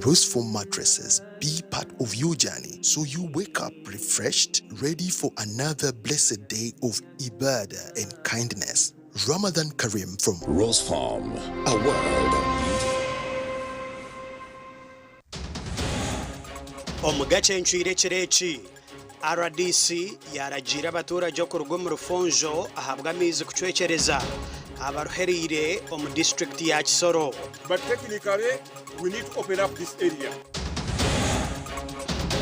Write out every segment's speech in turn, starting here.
Pros Foam mattresses be part of your journey so you wake up refreshed, ready for another blessed day of ibadah and kindness. Ramadan Kareem from Rose Farm, a world of beauty. Omugacencwire kireki RDC yaragira abaturage okuruga mu rufunjo ahabwa amizi kucwekereza abaruherire omu district ya Kisoro. But technically we need to open up this area.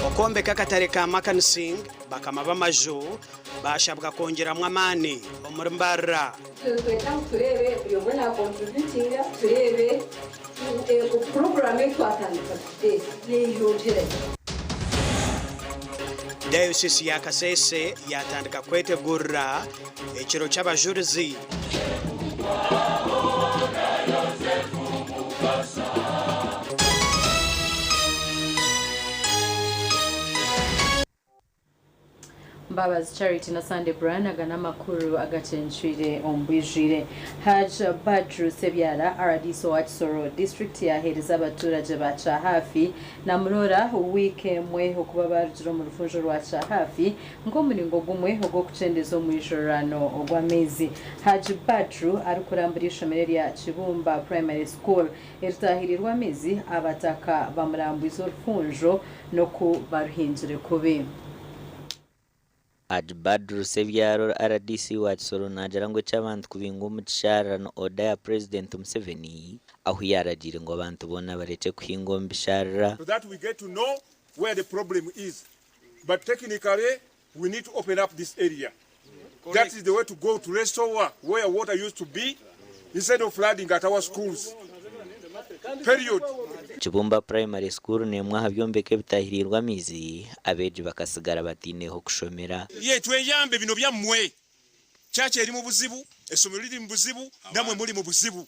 Okombeka akatare ka makanising bakama b'amaju bashabwa kongeramwo amaani omuri Mbarara. turebe yobona contributing turebe program twatandika n'iyongere. Diocese ya Kasese yatandika kwetegurira ekiro ky'abajulizi. Mbabazi Charity na Sunday Brand agana makuru Agacencwire ombwijire Haj Badru Sebyara RDC wa Tooro district ya hereza abaturage baca hafi na murora wike mwe okuba barujiro mu rufunjo rwaca hafi ngo muningo gumwe ogo kucendeza mu ijorano ogwamezi. Haj Badru ari kuramburisha mereri ya Kibumba Primary School eritahirirwa amezi abataka bamurambuza urufunjo no ku baruhinjire kubi. Badru Sebyaro RDC wa Tooro najara ngo cy'abantu kubinga umucyarano oda ya President Museveni aho yaragire ngo abantu bona bareke kuhinga mbishara. So that we get to know where the problem is. But technically we need to open up this area. That is the way to go to restore where water used to be instead of flooding at our schools. Period. Kibumba Primary School ne mwaha byombeke bitahirirwa mizi abeje bakasigara batineho kushomera. Ye tweyambe bino byammwe. Chache eri mu buzibu, esomero liri mu buzibu, namwe muri mu buzibu.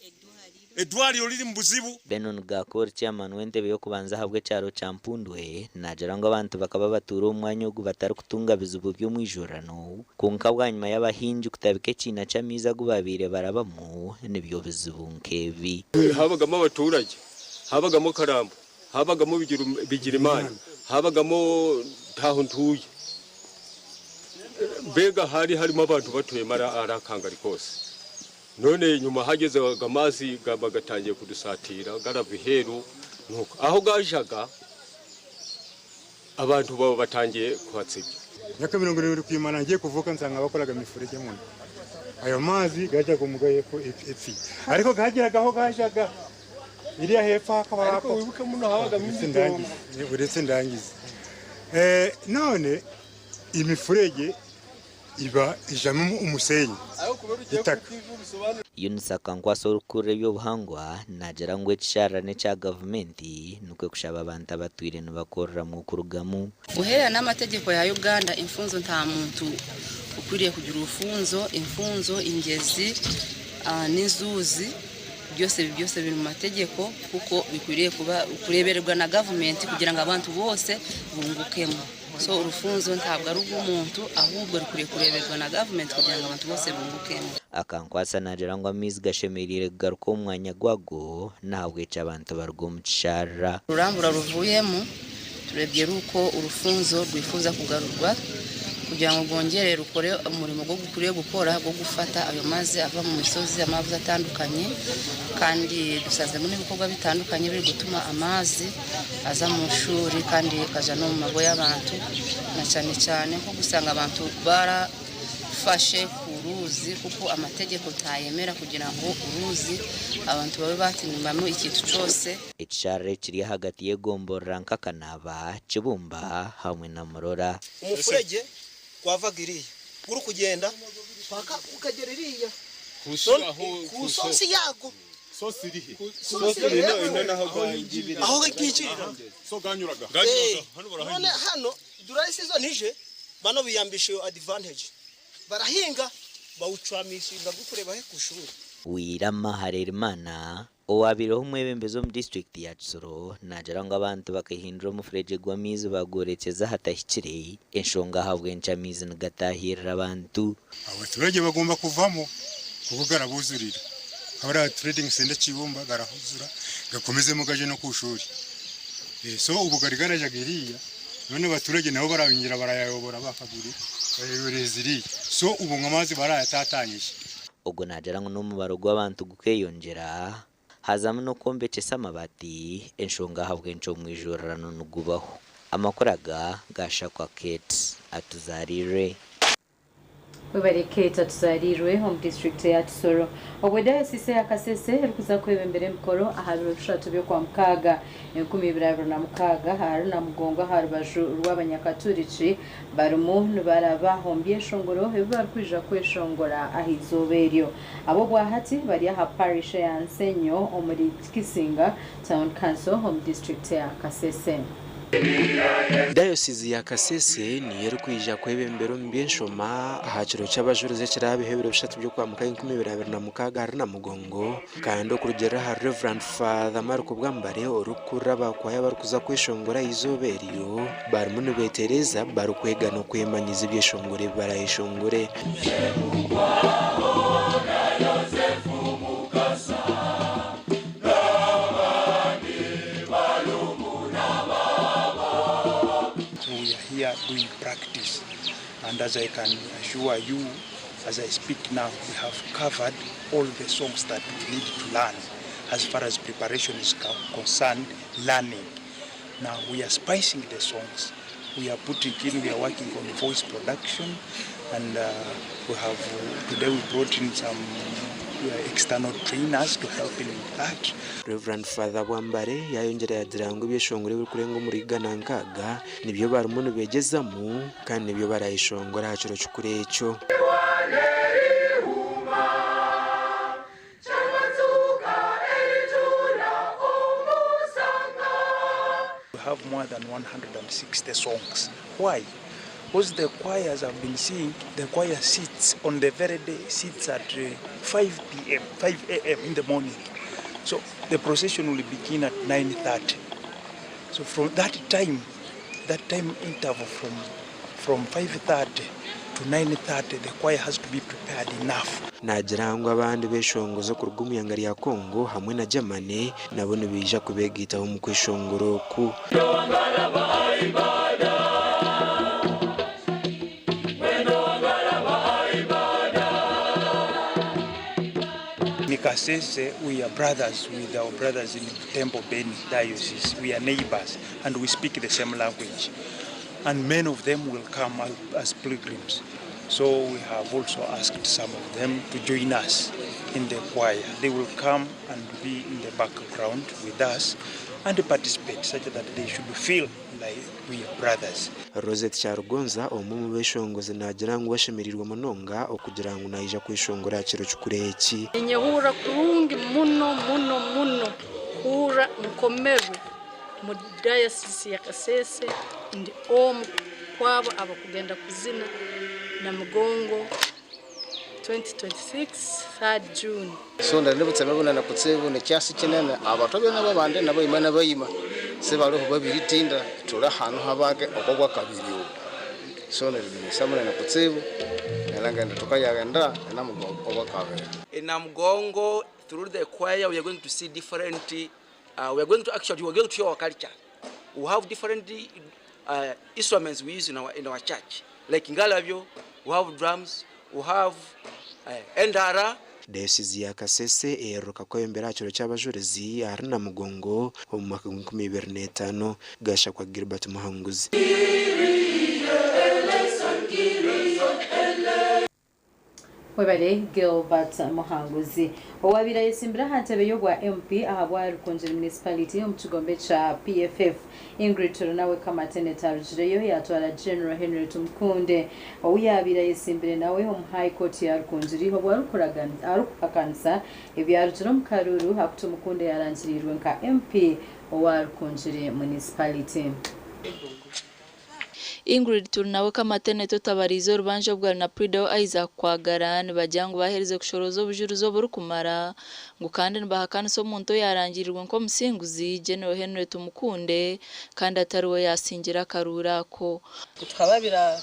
Edwali oliri mu buzibu. Benon Gakor chairman wentebe yo kubanza habwe cyaro campundwe najara ngo abantu bakaba batura umwanya wo batari kutunga bizubu byo mwijorano kunka bwanyuma y'abahinji kutabike cina cyamiza gubabire barabamo nibyo bizubu nkevi. Habagamo abaturage, habagamo Karambo, habagamo Bigirimana, habagamo Tahuntuye. Bega harimo abantu batuye mara arakangari kose. None nyuma hageze agamazi bagatangiye kudusatira garaviheru nuko aho gajaga abantu babo batangiye kuhatsibya. Nyaka 70 kwimana ngiye kuvuka nsanga bakoraga mifurege muno. Ayo mazi gajaga umugaye ko epfi. Ariko gagiragaho gajaga iriya hepfo hakaba ariko wibuke muno habaga mw'indongo. Uretse ndangiza. None imifurege iba ijamo umusenyi itaka. Yunisa kankwaso urukure by'ubuhangwa najara ngo cyarane cya government nuko kushaba abantu abatwire n'abakorera mu kurugamu. Guhera n'amategeko ya Uganda imfunzo nta muntu ukwiriye kugira urufunzo, imfunzo, ingezi n'izuzi byose biri mu mategeko kuko bikwiriye kuba kurebererwa na government kugira ngo abantu bose bungukemo. So urufunzo ntabwo ari ubw'umuntu ahubwo rukuriye kureberwa na government kugira ngo abantu bose bungukemo. Akankwasa najara ngo amizi gashemerire garuko umwanya gwago ntabwo cy'abantu barugumcishara. Rurambura ruvuyemo turebye ruko urufunzo rwifuza kugarurwa kugira ngo bongere rukore umurimo go gukuriye gukora go gufata ayo mazi ava mu misozi amavuta atandukanye kandi dusazemo n'ibikorwa bitandukanye biri gutuma amazi aza mu shuri kandi kaja no mu mago y'abantu na cyane nko gusanga abantu barafashe ku ruzi kuko amategeko tayemera kugira ngo uruzi abantu babe batinimamo ikintu cyose. Icare kiri hagati y'Egomborora Nkakanaba Kibumba hamwe na Murora. Umufurege kwavagiriye uri kugenda paka ukagera iriya kusosi yago sosi irihe sosi ino naho gangirira aho gikirira so ganyuraga none hano durayi season ije bano biyambishe advantage barahinga bawucwamishinga gukureba he kushuri. Wirama Harerimana owabiroho umwebembezo mu district ya Tooro najara ngo abantu bakahindura umufurege gw'amizi bagorekeza hatahikire enshonga habwe ncamizi n'gatahirira abantu. Abaturage bagomba kuvamo kuko garabuzurira. Abara trading center Kibumba garahuzura gakomeze mu gaje no kushuri. so ubugari garajagiriya none abaturage nabo barabingira barayayobora bakaguri bayureziriye so ubu ngamazi barayatatanyije ubwo najara ngo n'umubaro gw'abantu gukeyongera hazamu no kombekesa amabati enshonga habwe nco mwijorano nugubaho amakoraga gashakwa Kate atuzarire Webareketa tuzarirwe home district ya Tooro obwe diocese ya Kasese erikuza kwebembere mukoro ahabiro rushatu byo kwa mukaga 2026 hari na mugongo harubaju rw'abanyakaturici barumu baraba hombye shongoro heba kwija kweshongora ahizoberyo abo bwahati bari aha parish ya Nsenyo omuri Kisinga town council home district ya Kasese. Diocese ya Kasese ni yerukwija kwebembero mbyeshoma ahakiro cy'abajuruze kirabihebero bishatu byo kwa mukaga 2026 hari na mugongo kandi okurugera ha Reverend Father Marco Bwambare orukuraba kwa yabarukuza kweshongora izoberiyo barumune betereza barukwega no kwemanyiza ibyeshongore barayishongore doing practice, and as I can assure you, as I speak now, we have covered all the songs that we need to learn as far as preparation is concerned, learning. Now we are spicing the songs, we are working on voice production, and today we brought in some external trainers to help in that. Reverend Father Bwambare yayongera yadirango byeshongore buri kurenga muri ganankaga nibyo barumunu begezamo kandi nibyo barayishongora haciro cyukurecho. We have more than 160 songs. Why? Because the choirs have been singing, the choir sits on the very day, sits at 5 a.m. in the morning. So the procession will begin at 9:30. So from that time interval from 5:30 to 9:30, the choir has to be prepared enough. Nagirango abandi beshongozo ku rw'umuyangari ya Kongo hamwe na Germany nabone bija kubegitaho mu kwishongoro ku Kasese, we are brothers with our brothers in Temple Beni diocese. We are neighbors and we speak the same language. And many of them will come as pilgrims. So we have also asked some of them to join us in the choir. They will come and be in the background with us and participate such that they should feel like we are brothers. Rosette Charugonza omumu beshongoze nagirango washimirirwa munonga okugirango naija kwishongora kiro cyukureki. Enyehura kurungi muno hura mukomerwe mu diocese ya Kasese ndi kwabo abakugenda kuzina na mugongo 2026 3rd June. So ndabutse babona na kutsebu ne cyasi kinene abatobe n'ababande nabo imana bayima se baroho babiritinda tura hano habage okogwa kabiri. So ndabishamuna na kutsebu nalanga ndatoka yaganda na mugongo okogwa kabiri. In Mugongo, through the choir we are going to see different we are going to show our culture. We have different instruments we use in our church. Like in Galavio, we have drums, we have Mbarara. Diocese ya Kasese eruka kwembera akiro cy'abajurezi ari na mugongo mu mwaka 2025 gasha kwa Gilbert Muhanguzi. Webale Gilbert Muhanguzi owabira yesimbira hatebe yogwa MP ahabwa Rukungiri municipality omukigombe cha PFF Ingrid Tooro nawe kamatene tarujireyo yatwala General Henry Tumkunde oyabira yesimbire nawe mu High Court ya Rukungiri obwa rukukanisa ebyarutiro mu Karuru hakutumukunde yarangirirwe nka MP owa Rukungiri municipality. Ingrid Tooro nawe kamatene totabarizo rubanje bwa na Prido Isaac kwagarana bajyango bahereze kushorozo bujuruzo burukumara ngo kandi nbahakana so muntu yarangirirwe nko musinguzi General Henry Tumukunde kandi atariwe yasingira karura ko tukababira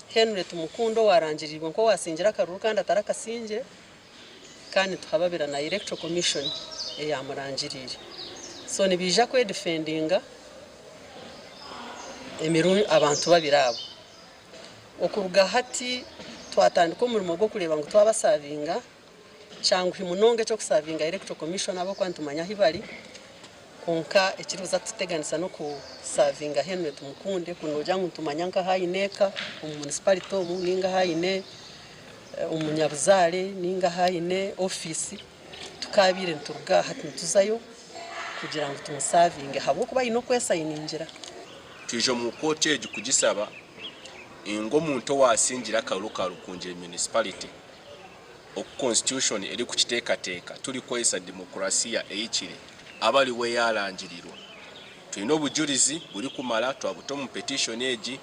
Henry Tumukundo warangirirwe nko wasingira karura kandi atarakasinje kandi tukababira na electoral commission yamurangirire so nibija kwe defendinga emiru abantu babirabo okuruga hati twatandika umurimo gwo kureba ngo twabasavinga cyangwa imunonge cyo kusavinga electoral commission abo kwantumanya hibari konka ekiruza tuteganisa no kusavinga henwe tumukunde kunoja ntumanya nka hayineka municipality mu ninga hayine umunyabuzare ninga hayine office tukabire nturuga hati tuzayo kugira ngo tumusavinge habo kuba ino kwesayiningira tuje mu koteje kugisaba ingo muntu wasingira karuka Rukungiri municipality o constitution eri kukitekateka tuli kwesa demokrasia eyikire abali we yarangirirwa tulina obujurizi buli kumala twabuto mu petition eji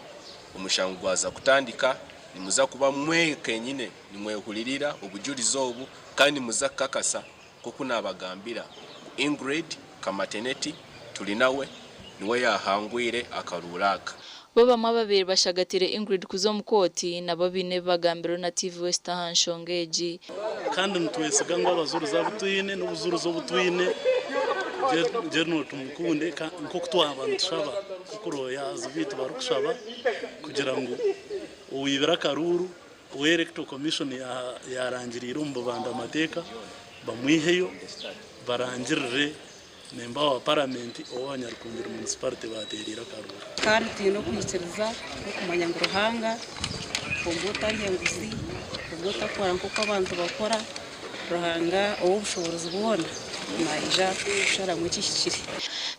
umushangwaza kutandika nimuza kuba mweke nyine nimwehulirira obujurizi obu kandi muza kakasa kokuna abagambira Ingrid kamateneti tulinawe niwe yahangwire akaruraka bo bamwe babiri bashagatire Ingrid kuzo mukoti nabo bine bagambiro na TVET hanshongeji kandi ntwesiga ngo abazuru zabutuyine n'ubuzuru zo butuyine jerno tumukunde nko kutwabantu shaba kukuroya azubitu barukushaba kugira ngo uwibira karuru electoral commission yarangirira umbabanda amateka bamwiheyo barangirire nemba wa parliament Rukungiri municipality baterira karuru kandi tino kwikiriza no kumanya ngo ruhanga kumbota ngenguzi kumbota kwa nko abantu bakora ruhanga ubushobozi bubona naija kushara mu kishikiri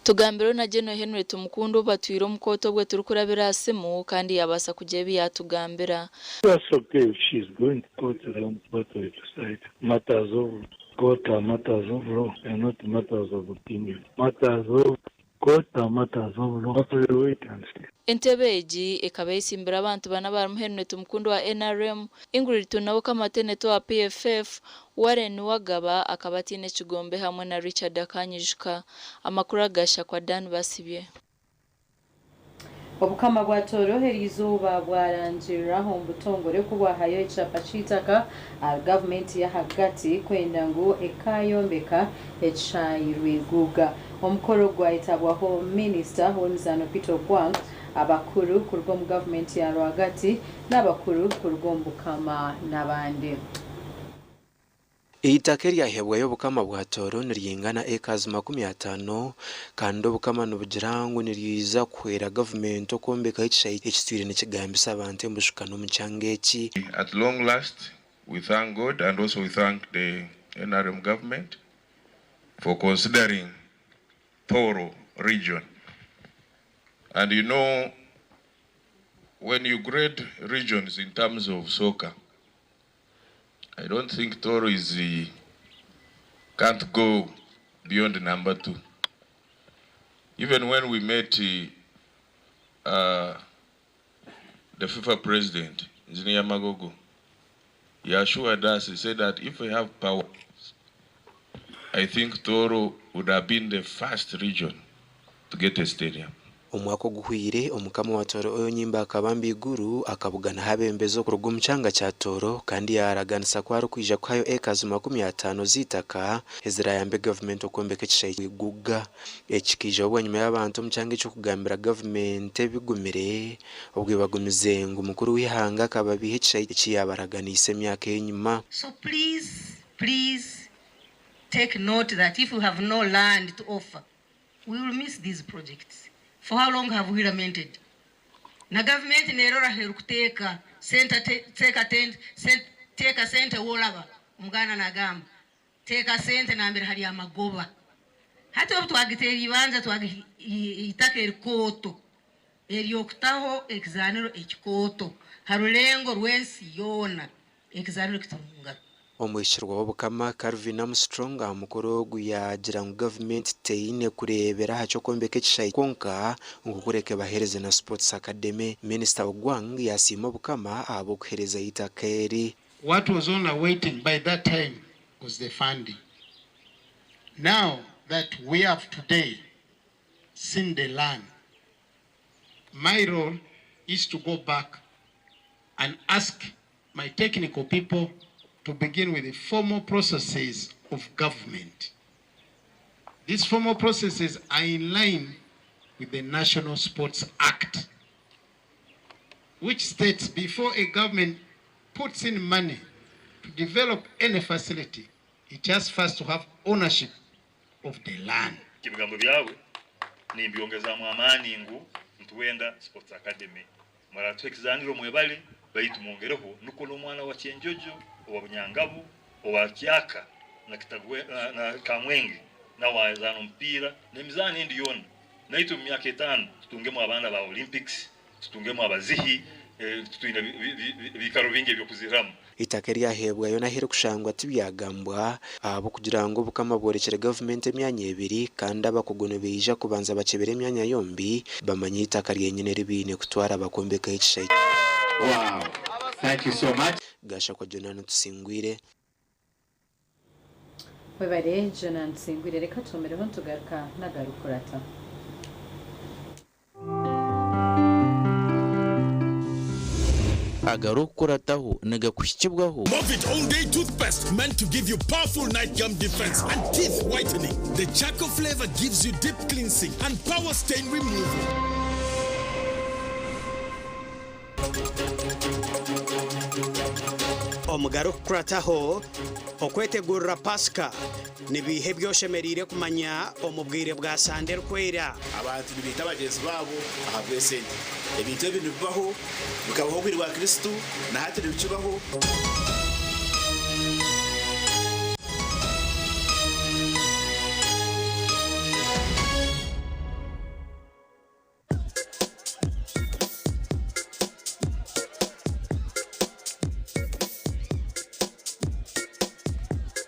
tugambiro na Geno Henry tumukundo batwiro mukoto bwe turukurabira asemu kandi yabasa kujebi yatugambira. That's okay if she's going to go to them but to decide matters of court or matters of law and not matters of opinion. Matters of court or matters of law. Have to wait and see. Entebeji ekabesimbira abantu bana baramuhenwe tumukundo wa NRM Ingrid tunawo kamateneto wa PFF Warren Wagaba akabatine Kigombe hamwe na Richard Akanyishka amakuru agasha kwa Dan Basibye. Obukama bwa Tooro herizuba bwarangira ho mbutongore kubwahayo icapa citaka government ya hagati kwenda ngo ekayombeka ecayirwiguga omukoro gwayitabwaho minister Honzano Peter Kwang abakuru kurwo mu government ya rwagati n'abakuru kurwo mbukama nabandi. Itake ryahebwa y'obukama bwa Tooro niryingana acres 50 kandi obukama nubugirango niriza kwera government okombeka ekitwire n'ekigambisa abantu embushukano mu kyangeki. At long last we thank God and also we thank the NRM government for considering Tooro region. And you know, when you grade regions in terms of soccer, I don't think Tooro can't go beyond number 2. Even when we met the FIFA president, Engineer Magogo, he assured us, he said that if we have power, I think Tooro would have been the first region to get a stadium. Omwako guhwire omukama wa Tooro oyo nyimba akabambi iguru akabugana habembezo kurugo mchanga cha Tooro kandi yaraganisa kwaro kwija kwayo acres 50 zitaka ezira yambe government okombeka kishayi guga ekikije obwanyuma y'abantu mchanga cyo kugambira government ebigumire obwibagumize ngo mukuru wihanga akababihe kishayi kiyabaraganise myaka yenyuma. So please take note that if you have no land to offer, we will miss these projects. For how long have we lamented? Na government nerora herukuteka center take a center wolaba mugana na gamba take a center na mbere hali amagoba hata obutwagitera ibanza twagitaka erikoto eriyokutaho exanero ekikoto harulengo rwensi yona exanero kitunga. Omwishirwa w'obukama Calvin Armstrong amukoro guyagira ngo government teine kurebera hacho kombeka kishayi konka ngukureke bahereze na sports academy. Minister Ogwang yasima obukama abo kuhereza itakeri. What was on awaiting by that time was the funding. Now that we have today seen the land, my role is to go back and ask my technical people to begin with the formal processes of government. These formal processes are in line with the National Sports Act, which states before a government puts in money to develop any facility, it has first to have ownership of the land. Kibigambo byawe ni mbiongeza mwamani ngu ntuwenda Sports Academy. Mara twekizaniro mwebali bayitu mongereho nuko no mwana wa Cyenjojo owa Bunyangabu owa Kyaka na kitagwe na Kamwenge na wazana mpira nemizani ndi yona naitu myaka 5 tutungemo abana ba Olympics tutungemo abazihi tutuina bikaro binge byo kuziramu itaka ryahebwa yo nahire kushangwa tibyagambwa abo kugira ngo bukama borekere government emyanya ebiri kandi abakugono beija kubanza bakebere emyanya yombi bamanye itaka ryenyene ribine kutwara abakombeka ekishayi. Wow, thank you so much. Gasha kwa Jonathan Tusingwire. Webare Jonathan Tusingwire reka tumereho ntugaruka nagarukurata. Agarukurataho nagakushikibwaho. Movit All Day Toothpaste meant to give you powerful night gum defense and teeth whitening. The charcoal flavor gives you deep cleansing and power stain removal. Omugarukurataho okwetegurira Pasika nibihe byoshemerire kumanya omubwire bwa Sande Rukwera. Abantu bita bagenzi babo ahabwe sente ebintu ebintu bibaho bikabaho kuri wa Kristo na hati bikibaho.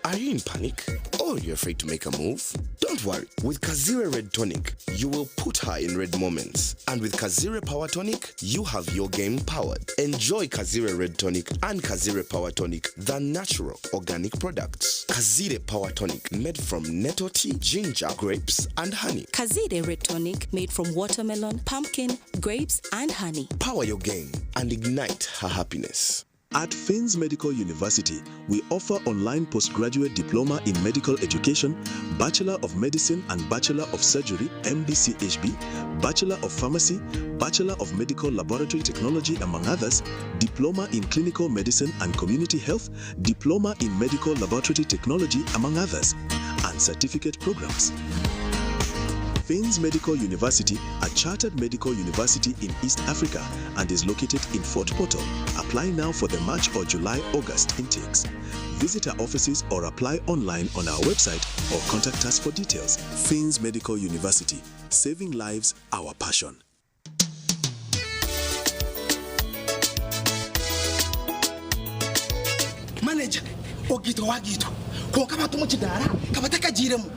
Are you in panic? Or you're afraid to make a move? Don't worry. With Kasese Red Tonic, you will put her in red moments. And with Kasese Power Tonic, you have your game powered. Enjoy Kasese Red Tonic and Kasese Power Tonic, the natural organic products. Kasese Power Tonic, made from nettle tea, ginger, grapes, and honey. Kasese Red Tonic, made from watermelon, pumpkin, grapes, and honey. Power your game and ignite her happiness. At Fins Medical University, we offer online postgraduate diploma in medical education, Bachelor of Medicine and Bachelor of Surgery, MDCHB, Bachelor of Pharmacy, Bachelor of Medical Laboratory Technology, among others, Diploma in Clinical Medicine and Community Health, Diploma in Medical Laboratory Technology, among others, and certificate programs. Fins Medical University, a chartered medical university in East Africa and is located in Fort Portal. Apply now for the March or July-August intakes. Visit our offices or apply online on our website or contact us for details. Fins Medical University, saving lives, our passion. Manager, ogito wagito. Kwa kama tumuchidara, kama takajiremu.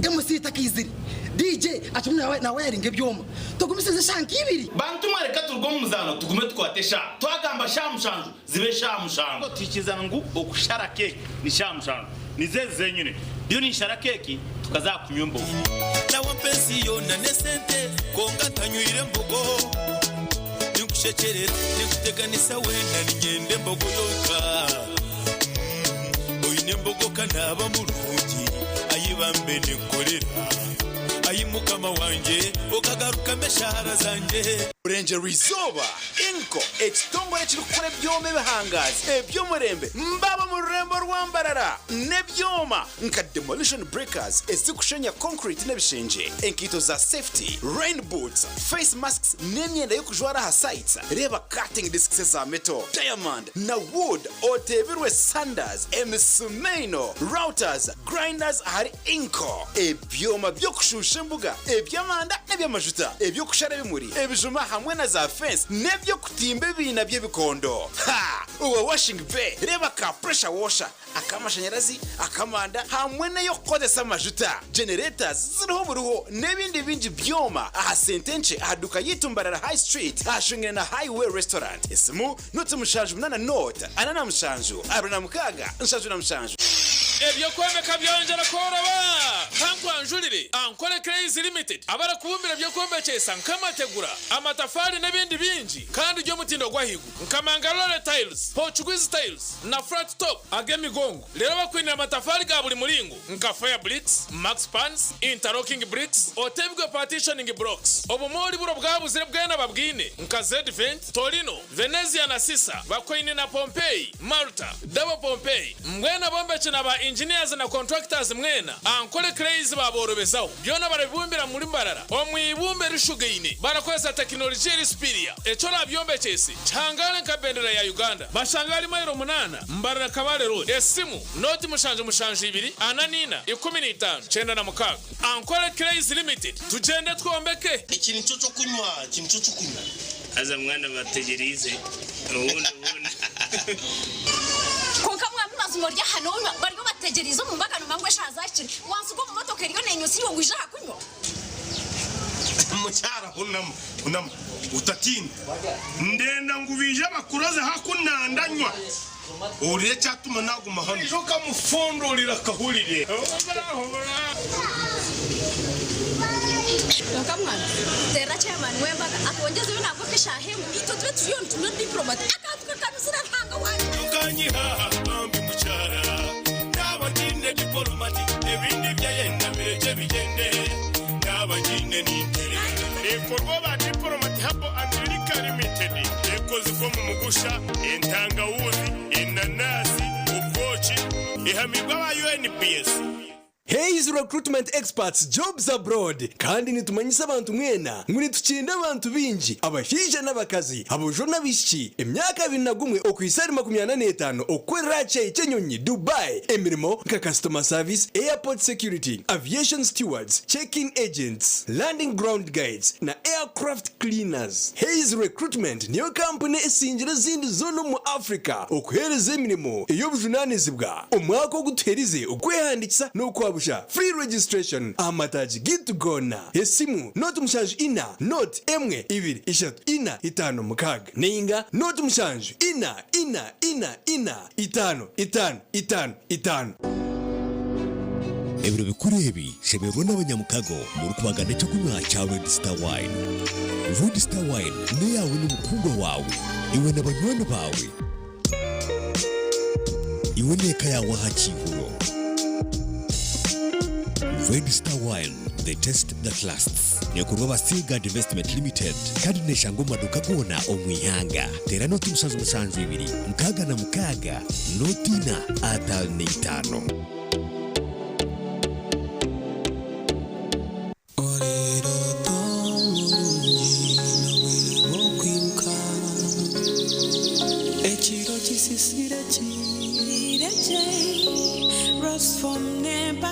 MC takiziri. DJ achumna na wiring ebyoma tugumisize shanki ibiri bantu mwareka turwo muzano tugume twatesha twagamba shamushanju zibe shamushanju tukizana ngo okushara keke ni shamushanju nizeze nyine byo ni shara keke tukaza kunyumbo na wapenzi yona nesente konga tanyuire mbogo nikushekerera nikuteganisa wenda ningende mbogo yoka oyine mbogo kanaba mulungi ayibambe nekorera ayimukama wanje okagaruka meshahara zanje Ranger Rizoba Inko ekitongole kirukore byome bihangaza ebyomurembe mbaba mu rurembo rwa Mbarara nebyoma nka demolition breakers ezikushenya concrete nebishenje enkito za safety rain boots face masks n'emyenda yo kujwara ha sites reba cutting discs za metal diamond na wood otebirwe sanders emisumeno routers grinders hari Inko ebyoma byo kushusha mbuga ebyamanda nebyamajuta ebyo kushara bimuri ebijuma hamwe na za fence nebyo kutimba bina by'ebikondo ha uwa washing bay reba ka pressure washer akamashanyarazi akamanda hamwe nayo kodesa majuta generators ziriho buruho nebindi bingi byoma aha sentenche ahaduka yitumbarara high street ashungire na highway restaurant isimu nutse mushanju munana note anana mushanju abana mukaga nshanju na mushanju ebyo kwomeka byongera koroba kankwanjulire ankole crazy limited abara kubumbira byo kwombekesa nkamategura amatafari n'ebindi bingi kandi ryo mutindo gwahigu nkamangalore tiles Portuguese tiles na flat top agemigongo lero bakwinira amatafari ga buli mulingo nka fire bricks max pans interlocking bricks otebwe partitioning blocks obumoli buro bwabuzire bwena babwine nka Z-Vent Torino Venezia na Sisa bakwine na Pompeii Malta double Pompeii mwena bombeche na ba engineers na contractors mwena ankole crazy baborobezaho byona barabibumbira muri Mbarara omwibumbe rishugeine barakoza technology rispiria echo nabyombeche changale nka bendera ya Uganda bashangali mayiro 8 Mbarara Kabale road esimu noti mushanje 2 ananina 15 chenda na mukaga ankole crazy limited tugende twombeke ikintu cyo kunywa aza mwana bategerize ubundi konka mwami mazumo rya hano bariyo bategerize mu mbagano mangwe shazakiri wansugo mu motoka riyo nenyusi yo ngwija kunywa mucyara unam utatinda ndenda ngubije bakuroze hakunandanywa uriye cyatuma naguma hano joka mufondorira kahurire konka mwami tera chairman wembaga atongeze yo nako kishahemu ito twe tuyo ntuno diplomat akatuka kanusira hanga waje ukanyiha ambi mucyara nabagine diplomat ebindi byayenda bireje bigende nabagine nintere ekorwa ba diplomat habo America limited ekoze ko mu mugusha entangawuzi inanasi ukochi ihamigwa ba UNPS Hayes Recruitment Experts Jobs Abroad kandi nitumanyisa abantu mwena muri tukinda abantu binji abashije n'abakazi abojo nabishiki emyaka 21 okwisari 85 okwera cyenyonyi Dubai emirimo nka customer service airport security aviation stewards check-in agents landing ground guides na aircraft cleaners. Hayes Recruitment niyo company esingira zindi zono mu Africa okuhereza emirimo ey'obujunanizibwa omwaka oguterize okwehandikisa no kwa free registration amataji gitu gona esimu not mushanju ina not emwe ibiri ishatu ina itano mukaga ninga not mushanju ina itano ebiro bikurebi shemerwa n'abanyamukago muri kubagana cyo kunywa cya Red Star Wine. Red Star Wine ni yawe n'umukungo wawe iwe n'abanywana bawe iwe neka yawe hakihuro. Red Star Wine, the taste that lasts. Nyakurwa Basiga Investment Limited. Kandi neshango maduka gona omwihanga. Tera noti musanzu ibiri. Mukaga na mukaga. Notina atal neitano.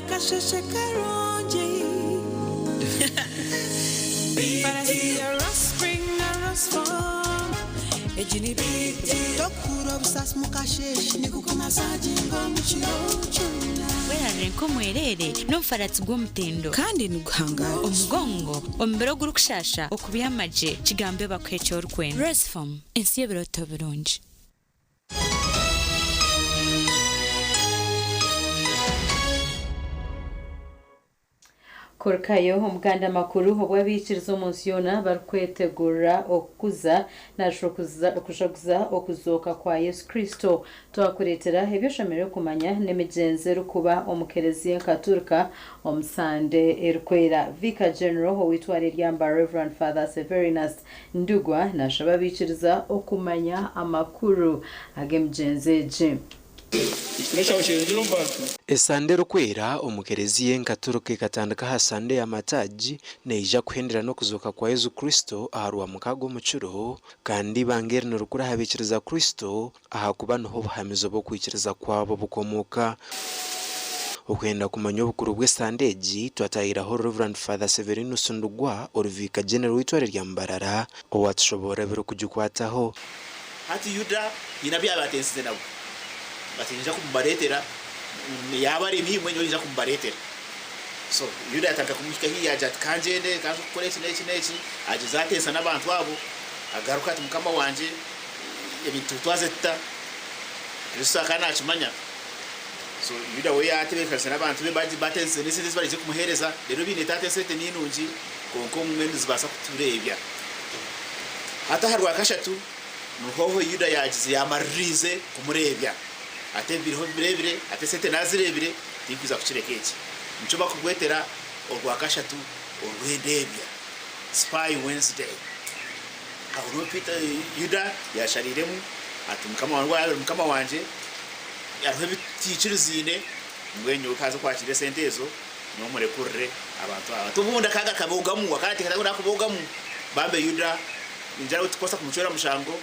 Kasese karonje para si a spring na farm ejini biti dokuro bisas mukasheshi nikukona sajingo muchirochuna wera renko mwerere no mfaratsi gw'omutendo kandi nuguhanga omugongo ombero gurukushasha okubiyamaje kigambe bakwecho urkwenda rest farm ensiye biroto birungi. Korkayo omuganda makuru obwabikiriza omunsiyona barikwetegura okukuza kushakuza okuzoka kwa Yesu Kristo twakuretera ebyoshemereire kumanya n'emigenzo erikuba omukereziya Katolika omusande erikwera. Vicar General owitwara eryamba Reverend Father Severinus Ndugwa nashaba abikiriza okumanya amakuru ag'emigenzo egi. Esande rukwera omukereziya Katolika katandika hasande ya mataji neija kuhendera no kuzoka kwa Yesu Kristo aharwa mukago mucuro kandi bangeri no rukura habikiriza Kristo ahakuba no buhamizo bwo kwikiriza kwabo bukomoka okwenda kumanya obukuru bw'esandeji twatayiraho Reverend Father Severinus Ndugwa Vicar General witware rya Mbarara owatushobora biro kujukwataho hati Yuda inabya abatense nabo batinja kumbaretera yaba ari imwe nyonja kumbaretera so Yuda ataka kumika hii aja kanjende kanzo kolesi neki ajizatesa nabantu abo agaruka ati mukama wanje ebintu twazetta rusaka na kimanya so yuda we yatebekase n'abantu be baji batense n'isindi zibarije kumuhereza rero bine tatesete n'inungi konko mwene zibasa kuturebya hata harwa kashatu nuhoho yuda yagize yamarize kumurebya ate biriho birebire ate sete nazirebire tikwiza kukirekeki nico bakugwetera orwa kashatu orwendebya spy Wednesday aho Peter yuda yashariremu ati mukama wanje yarwe bitikirizine ngwenye ukaza kwakire sentezo no murekurre abantu tubunda kaga kabogamu wakati kada kubogamu bambe yuda injara utikosa kumuchora mushango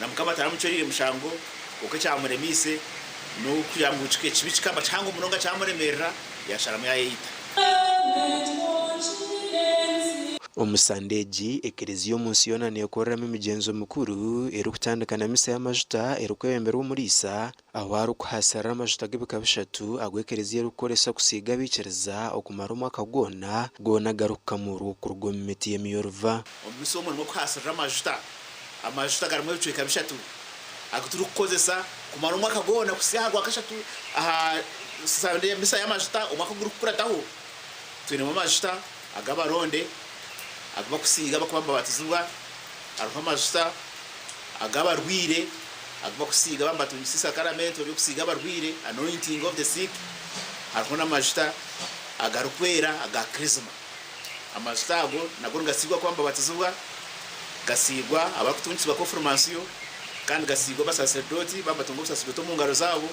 na mukama taramuchorire mushango ukachamuremise no kuyamuchike chibichikamba changu munonga chamuremerera yasharamu yayita Omusandeji ekereziyo munsi yonaniye koreramo imigenzo mikuru eri kutandikana misa y'amajuta eri kwebembera omurisa aho ari kuhasarira amajuta g'ebika bishatu agwekereziyo eri kukoresa kusiga abikyiriza okumara omwaka gwona garuka mu rukurugo mu miti y'emiyoruva omumisa omurimo kuhasarira amajuta garimu ebicweka bishatu aguturi kukozesa kumara omwaka gwona kusiga gwakashatu aha sande misa y'amajuta omwaka guri kukurataho twinemu amajuta agabaronde agaba kusiga bakubamba batizwa aruka amajuta agaba rwire agaba kusiga bamba tunyisisa karamento byo kusiga barwire anointing of the sick aruka amajuta agarukwera agakrizma amajuta ago nago ngasigwa kwamba batizwa gasigwa abakutunyiswa confirmation kandi gasigwa basaserdoti bamba tungo sacerdote mu ngaro zabo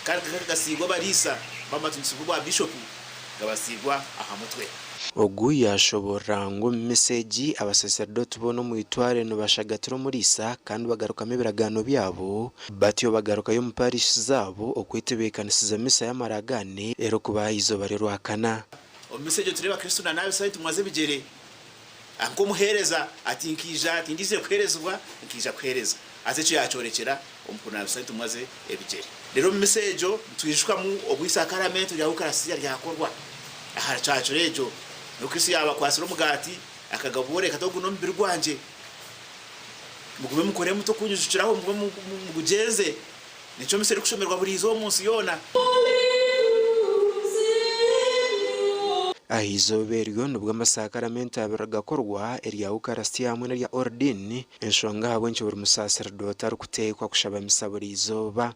kandi gasigwa barisa bamba tunyiswa bishop gabasigwa aha mutwe ogu yashobora ngo meseji abasacerdoti bono mu itware no bashagatura murisa kandi bagarukamo ibiragano byabo batyo bagaruka yo mu parish zabo okwitebekanisiza misa y'amaragane ero kuba izo barero akana omesejo tureba Kristo na nayo site mwaze bigere anko muhereza ati nkija ati ndize kuherezwa nkija kuhereza ate cyo yacorekera ompuna site mwaze ebigere rero mesejo twishwa mu obwisa karamento ya ukarasiya ryakorwa aha cyaco rejo Kristo yaba kwasira umugati akagabure katogu no mbiri gwanje mugube mukore muto kunyujukiraho mugugenze nico miseri kushomerwa buri izo munsi yona ahizoberyo nubwo amasakaramentu abiragakorwa erya ukarasiya hamwe n'erya ordine enshonga habwenshi buri musaserdoti ari kutekwa kushaba misaburi izoba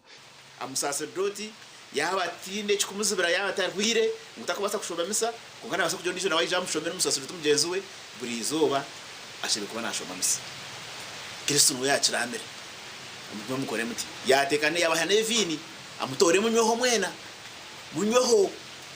amusaserdoti yabatinde chikumuzibira yabatarwire mutakubasa kushoba misa kungana basa kujondisho na wajja mushomera musaserdoti mugenzuwe buri izoba ashebe kuba nashoma misa Kristo no yakiramere mugwe mukore muti yatekane yabahane vini amutore munyoho mwena munyoho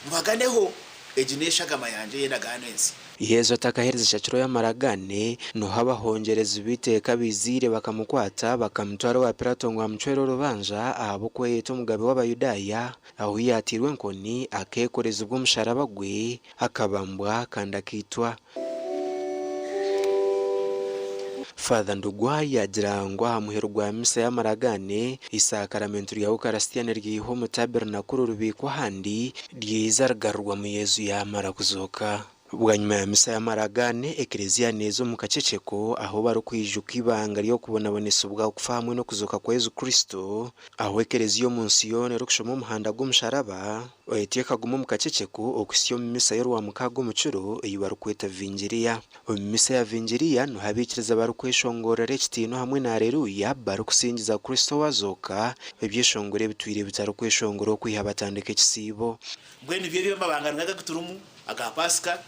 mubaganeho ejinesha gama yanje yenda ganensi Yezu atakahereza cyaciro y'amaragane no habahongereza ibiteka bizire bakamukwata bakamutwara wa Pilato ngo amcwero rubanja abukwe yeto mugabe w'abayudaya aho yatirwe nkoni akekoreza ubwo musharaba gwe akabambwa kandi akitwa Father Ndugwaya jirangwa muherwa misa y'amaragane isakaramento rya Eucharistia neryiho mu tabernakulo rubikwa handi ryizargarwa mu Yezu yamara kuzoka Bwanyuma ya misa y'amaragane eklezia nezo mu kaceceko aho bari kwijuka ibanga ryo kubonabonesa ubwa kufa hamwe no kuzoka kwa Yezu Kristo aho eklezia munsi yone rukushoma umuhanda gw'umusharaba oyeteka gumu mu kaceceko okusiyo misa yo rwa mukago mucuro eyibara kweta vinjiriya misa ya vinjiriya no habikiriza bari kweshongora rekitino hamwe na haleluya bari kusingiza Kristo wazoka ebyeshongore bitwire bitaro kweshongora kwiha batandike kisibo mbwene byo mabanga ngaga kuturumu aga Pasika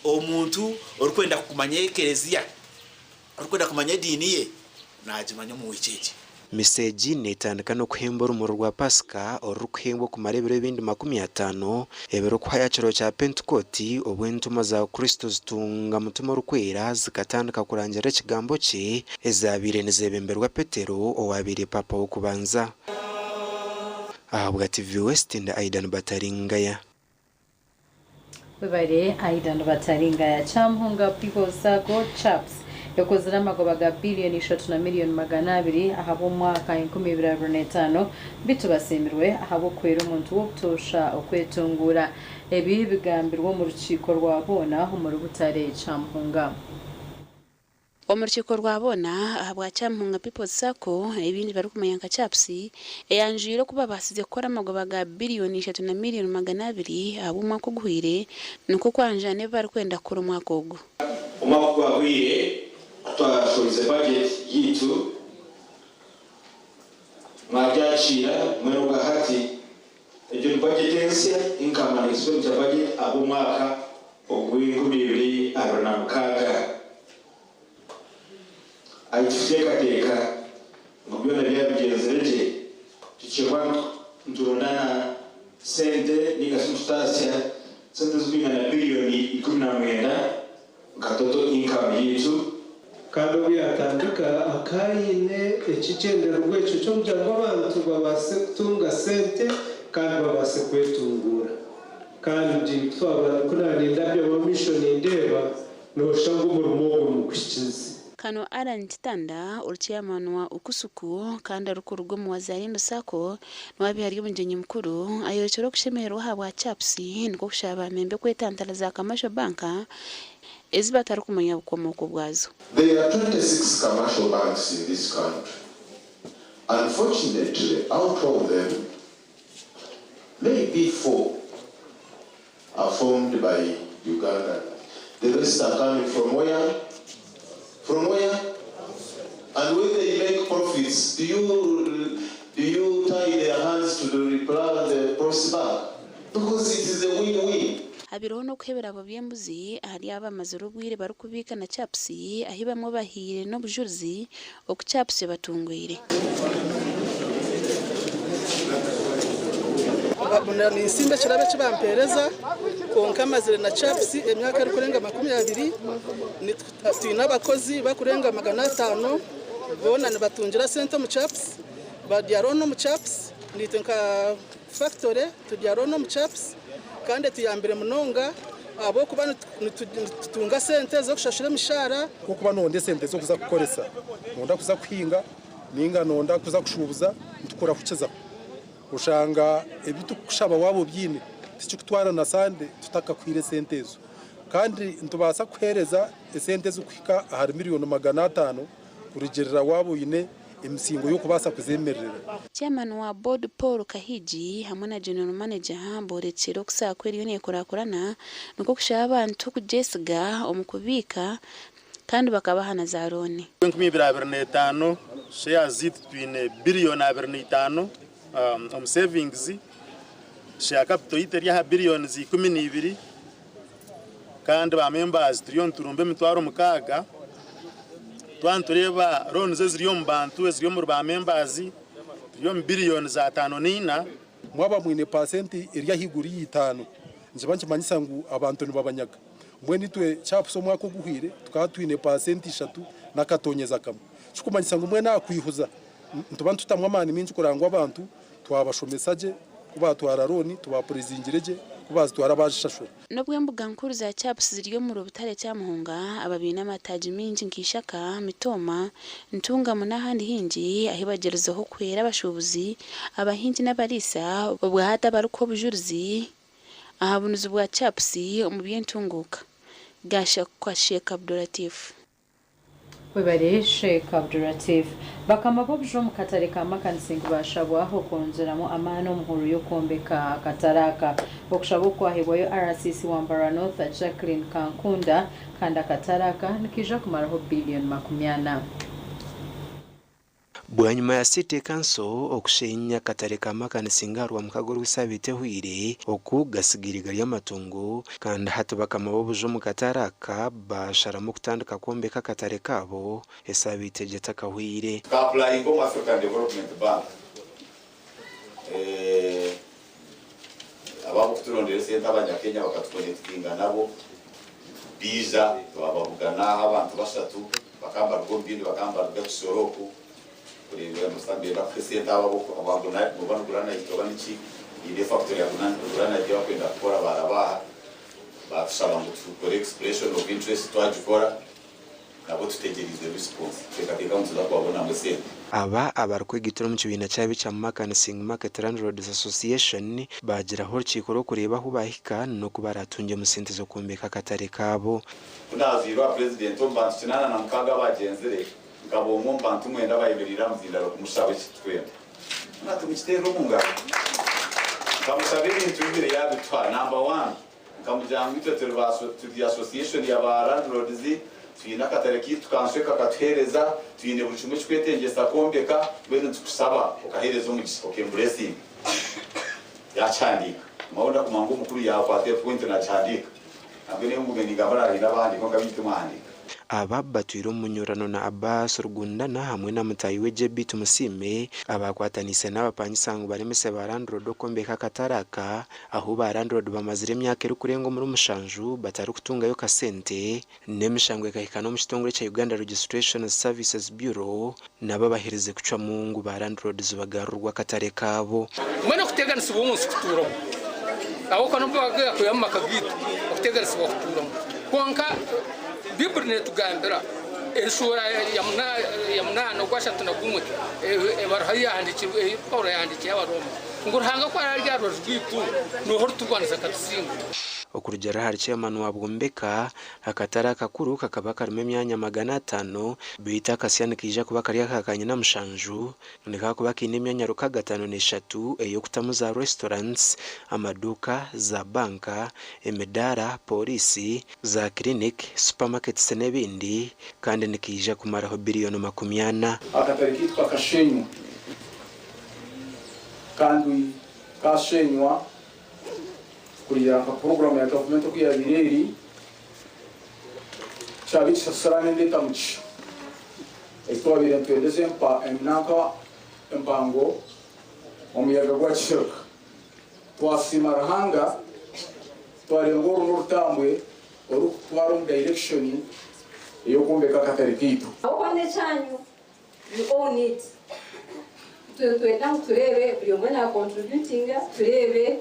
omuntu orikwenda kumanya eklezia orikwenda kumanya dini ye najimanya mu wikiki meseji netandika no kuhembura umuro rwa Pasika orukuhembwa ku marebero y'ibindi 50 ebero kwa yaciro cya Pentecost obwentuma za Kristo zitunga mutumo rukwera zikatandika kurangira ikigambo cye ezabire nezebemberwa Petero owabire papa wo kubanza ahabwa TVET nda Aidan Bataringaya Webare Aidan Bataringaya Kyamuhunga Sacco chaps yakoze n'amagobaga billion 3 million 200 ahabo mwaka 2025 bitubasemirwe ahabo kwera umuntu wo kutosha okwetungura ebi bigambirwa mu rukiko rwa Boda mu rubutare Kyamuhunga omurukiko rwabona ahabwa Kyamuhunga People's Sacco ebindi bari kumenya nka CHAPS eyanjire kuba basize gukora amagoba ga biliyoni 3 na miliyoni 200 abo umwaka uguhire nuko kwanjane bari kwenda kuri umwaka ugu umwaka uguhire twashoze budget yitu mwajachira mwero gahati ejo budget yense income and expenditure budget abo mwaka ogw'ibiri arona mukaga ayiteka ngobyona byabigenzereje tukibwa nturondana sente nigasumstasia sente zibingana biliyoni 19 ngatoto income yitu kandi byatandika akayine ekicendero rwecho cyo mujyango abantu babase kutunga sente kandi babase kwetungura kandi twabara kunarinda byo mission indeba no shango murumo mu kukizi kano arantitanda urukiyamanwa ukusuku kandi arukurugo mu Agacencwire Sacco nwabihari y'umunjenyi mukuru ayochero kushemerwa habwa CHAPS niko kushaba membe kwetantala za commercial banka ezibatari kumenya ukomoko bwazo. There are 26 commercial banks in this country. Unfortunately, out of them, maybe 4 are formed by Uganda. The rest are coming from where? From where? And when they make profits, do you tie their hands to the process back? Because it is a win-win. Abiroho no kwebera abo byembuzi ahari abamaze rubwire bari kubika na CHAPS ahibamwe bahire no bujuzi oku CHAPS batungwire. Abuna ni simbe kirabe kibampereza konka mazire na CHAPS emyaka ari kurenga 20 ni twina abakozi bakurenga 500 bona nibatungira sente mu CHAPS badiaro no mu CHAPS ni tenka factory tudiaro no mu CHAPS kandi tuyambere munonga abo kuba tutunga sente zo kushashira mishara ko kuba nonde sente zo kuza gukoresa nonda kuza kwinga ninga nonda kuza kushubuza ntukora kukiza ushanga ebitu kushaba wabo byine tikutwara na sande tutaka kwire sente zo kandi ntubasa kwereza sente zo kwika hari miliyoni 500 kurigerera wabo yine imisingo yo kubasa kuzemerera. Chairman wa board Paul Kahiji hamwe na general manager Mbarara kusakwe yone korakorana nuko kushaba abantu kujesiga omukubika kandi bakabahana za loni 2025 share zit twine billion 25 savings share capital iteri ha billion 12 kandi ba members trillion turumbe mitwaro mukaga twantureba loan zeziriyo mbantu eziriyo mu ba members trillion billion za 5 mwaba mwine percent iriya higuri yitano nje manyisa ngo abantu nibabanyaga mwe nitwe CHAPS mwako guhire tukatwine percent 3 na katonyeza kamwe chukumanyisa ngo mwe nakwihuza ntubantu tamwamani minji kurangwa abantu twabashomesaje kuba twararoni tubaprezingireje kubazi twarabashashura nobwe mbuga nkuru za CHAPS ziriyo mu rubutare Kyamuhunga ababina mataji minji nkishaka mitoma ntunga munahandi hinji ahibagerezeho kwera abashubuzi abahinji n'abarisa ubwahata baruko bujuruzi ahabunuzi bwa CHAPS mu byentunguka gasha kwa Sheikh Abdulatif webare Sheikh Abdulatif bakama bobjo mu katare ka makansingi bashabwaho kongeramo amano muhuru yo kombeka kataraka bokushabo kwahibwayo RCC wa Mbarara North Jacqueline Kankunda kanda kataraka nikija kumaraho billion 80 bwanyuma ya City Council okushenya katare ka makansingi arwa mukagoro wisabite huire okugasigiriga y'amatungo kandi hatubakama bobujo mu kataraka basharamo kutandika kombeka katare kabo hesabite jeta kahwire applying from African Development Bank ababo kuturondera sente abanyakenya bakatwonektinga nabo biza babavugana abantu bashatu bakambara gombini bakambara gakusoroko kureba musambe bakesenta ababo abantu nayo mubana gurana itoba niki ide factory yakuna gurana yo kwenda gukora barabaha bashaba ngo tukore expression of interest twajikora nabo tutegereze response tekateka mutza kwabona mwese aba abarkwegitira mu kibina cyabi cya Makansing Market Landlords Association bagira ho urukiko rwo kureba aho bahika no kubaratunge musintezo kumbeka katare kabo ndazirwa president ombantu kinana na mukaga bagenzere ngabo mu mbantu mwenda bayimirira muzindaro kumushawe kitwenda nati mukitero mungabo kamusabiri ibintu bibiri yabitwara number 1 kamujyanga itotero baso to the association ya ba landlords tuyina katare kitu kansweka kathereza tuyine buri kimwe cyetengesa kombeka bene tukusaba ukahereza umugisha okay blessing yacandika mabona kumangu mukuru ya kwate point na chandika abene umugeni gabara n'abandi ko kabite mwandika aba batwiro munyurano na Abbas Rugundana hamwe na mutayi we JB tumusime abakwatanise n'abapanyisangu baremese barandrodo kombeka kataraka aho barandrodo bamazire myaka eri kurengo muri umushanju batari kutungayo kasente nemishangwe kahikano mu kitongore cya Uganda Registration Services Bureau nababahirize kuca mungu barandrodo zibagarurwa katare kabo mwana kuteganisa ubumunsi kuturo aho kanubwo kuyamma kagitu kuteganisa kuturo konka Bibirne tugambira ensura ya mnana gwashatu na gumwe barahaya handikirwe Paul yandikiye abaroma ngurhanga ko ari rya rwitu no hortugwanza katsinga okurugera hari chairman wa Bwombeka akatara kakuru kakaba karime myanya 500 bita Kasiyani kija kuba kari akakanye na mushanju ndeka kuba kine myanya rukaga 5 eyo kutamuza restaurants amaduka za banka emedara polisi za clinic supermarkets n'ebindi kandi nikija kumaraho billion 80 akatari kitwa kashenyu kandi kashenywa kugira ka program ya government ko ya bireri chabi sasarane ndeta muchi esto bire twendeze mpa emnaka empango omuyaga gwa chirka twasimarahanga twari ngoro n'urutambwe oru twaro direction yo kumbeka katari kitu okwane chanyu you own it turebe buri mwana contributing turebe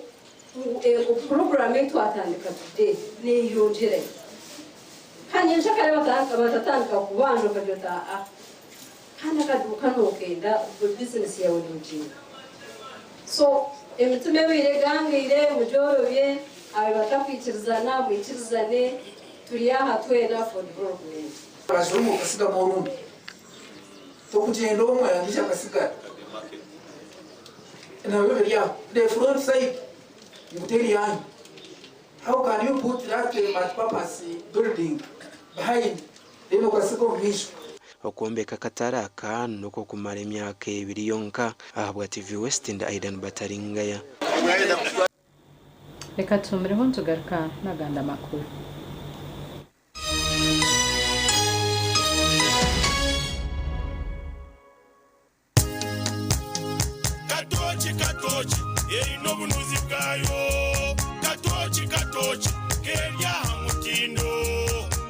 program yetu atandika today ni yongere kandi nshaka batatandika kubanje kajota kana kaduka nokenda business yawe n'injinga so emitume wiregangire mujorobye abatakwikizana mwikizane turi aha twenda for development bajumu kasiga borundi to kugenda omwe yandisha kasiga na wewe ya the front side how can you put that multi-purpose building behind the Kaseko mission? Okuombeka kataraka nuko kumara emyaka 2 yonka ahabwa TVET and Aidan Bataringaya reka tumreho ntugaruka naganda makuru katochi no bunuzi bwayo katochi kerya mutindo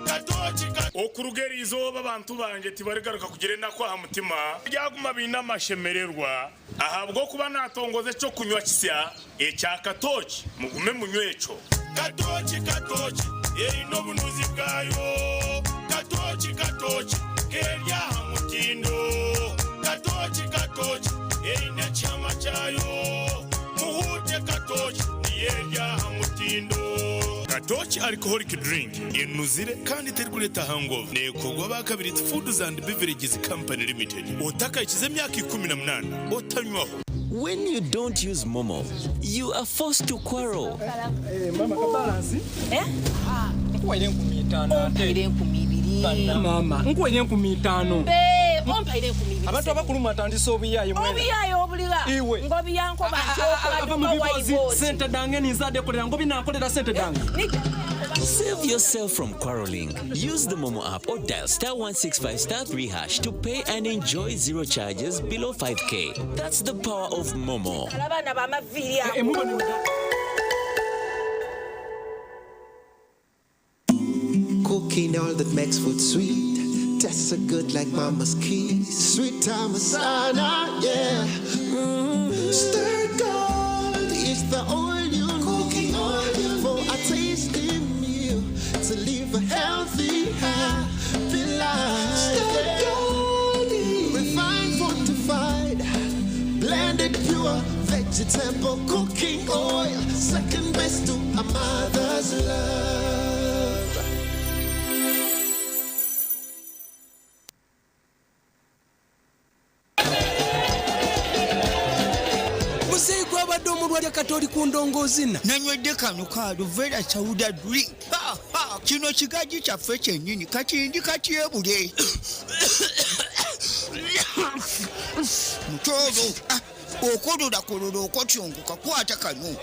katochi okurugeri izoba abantu banje tibaregaruka kugire nakwa mutima byaguma bina mashemererwa ahabwo kuba natongoze cyo kunywa kisya ecya katochi mugume munywecho katochi no bunuzi bwayo katochi kerya mutindo katochi ina chama chayo muhute katochi niyeja mutindo katochi alcoholic drink inuzire kandi terkuleta hangover nekogwa bakabiri Foods and Beverages Company Limited otaka ikize myaka 18 otanywaho. When you don't use Momo, you are forced to quarrel. Mama kabalansi nkuwaire 15 mama nkuwaire 15 ompaire 15 abantu abakulu matandisa obuyayo mwene obuyayo obuliga ngobi yanko bantu sente dange nizade kolera ngobi nakolera sente dange. Save yourself from quarreling. Use the Momo app or dial *165*3# to pay and enjoy zero charges below 5k. That's the power of Momo. Cooking all that makes food sweet. Tastes so good like mama's kiss. Sweet Tamasana, yeah. Stir gold is the oil you cooking oil for a tasty meal to live a healthy life. Stir gold, refined fortified. temple cooking oil, second best to a mother's love. Museekwa abadde omulwadde Katoli ku ndongoozi nna nanywedde kano kaalo vera chawuda drink. Kino kigaji kyaffe kyennyini kakindi katyebule. Mutoolo okolola okotyonguka kwata kano.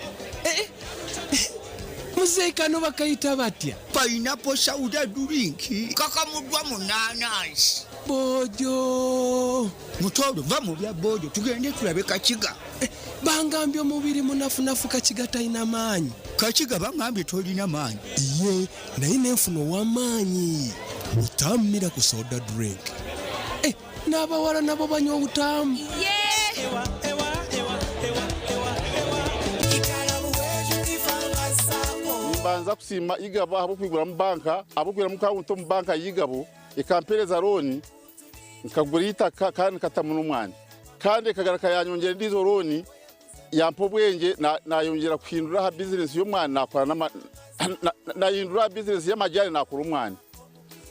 Muzeeyi kano bakayita batya? Pineapple chawuda drink kakamuddwa mu nanansi. Bojo mutoolo va mu bya bojo tugende tulabe kakiga. Bangambye omubiri munafunafu kakiga talina maanyi. Kakiga bangambye tolina maanyi. Ye naye nenfuna ow'amaanyi. Mutammira ku soda drink. N'abawala nabo banywa obutamu. Mbanza kusima igabo abo kwigura mu banka, abo kwigura mu kawunto mu banka yigabo, ikampereza roni, nkagura itaka kandi katamu n'umwana. Kandi kagaraka yanyongera ndizo roni, yampa ubwenge nayongera kuhindura ha business y'umwana nakora nayindura business y'amajyane nakora umwana.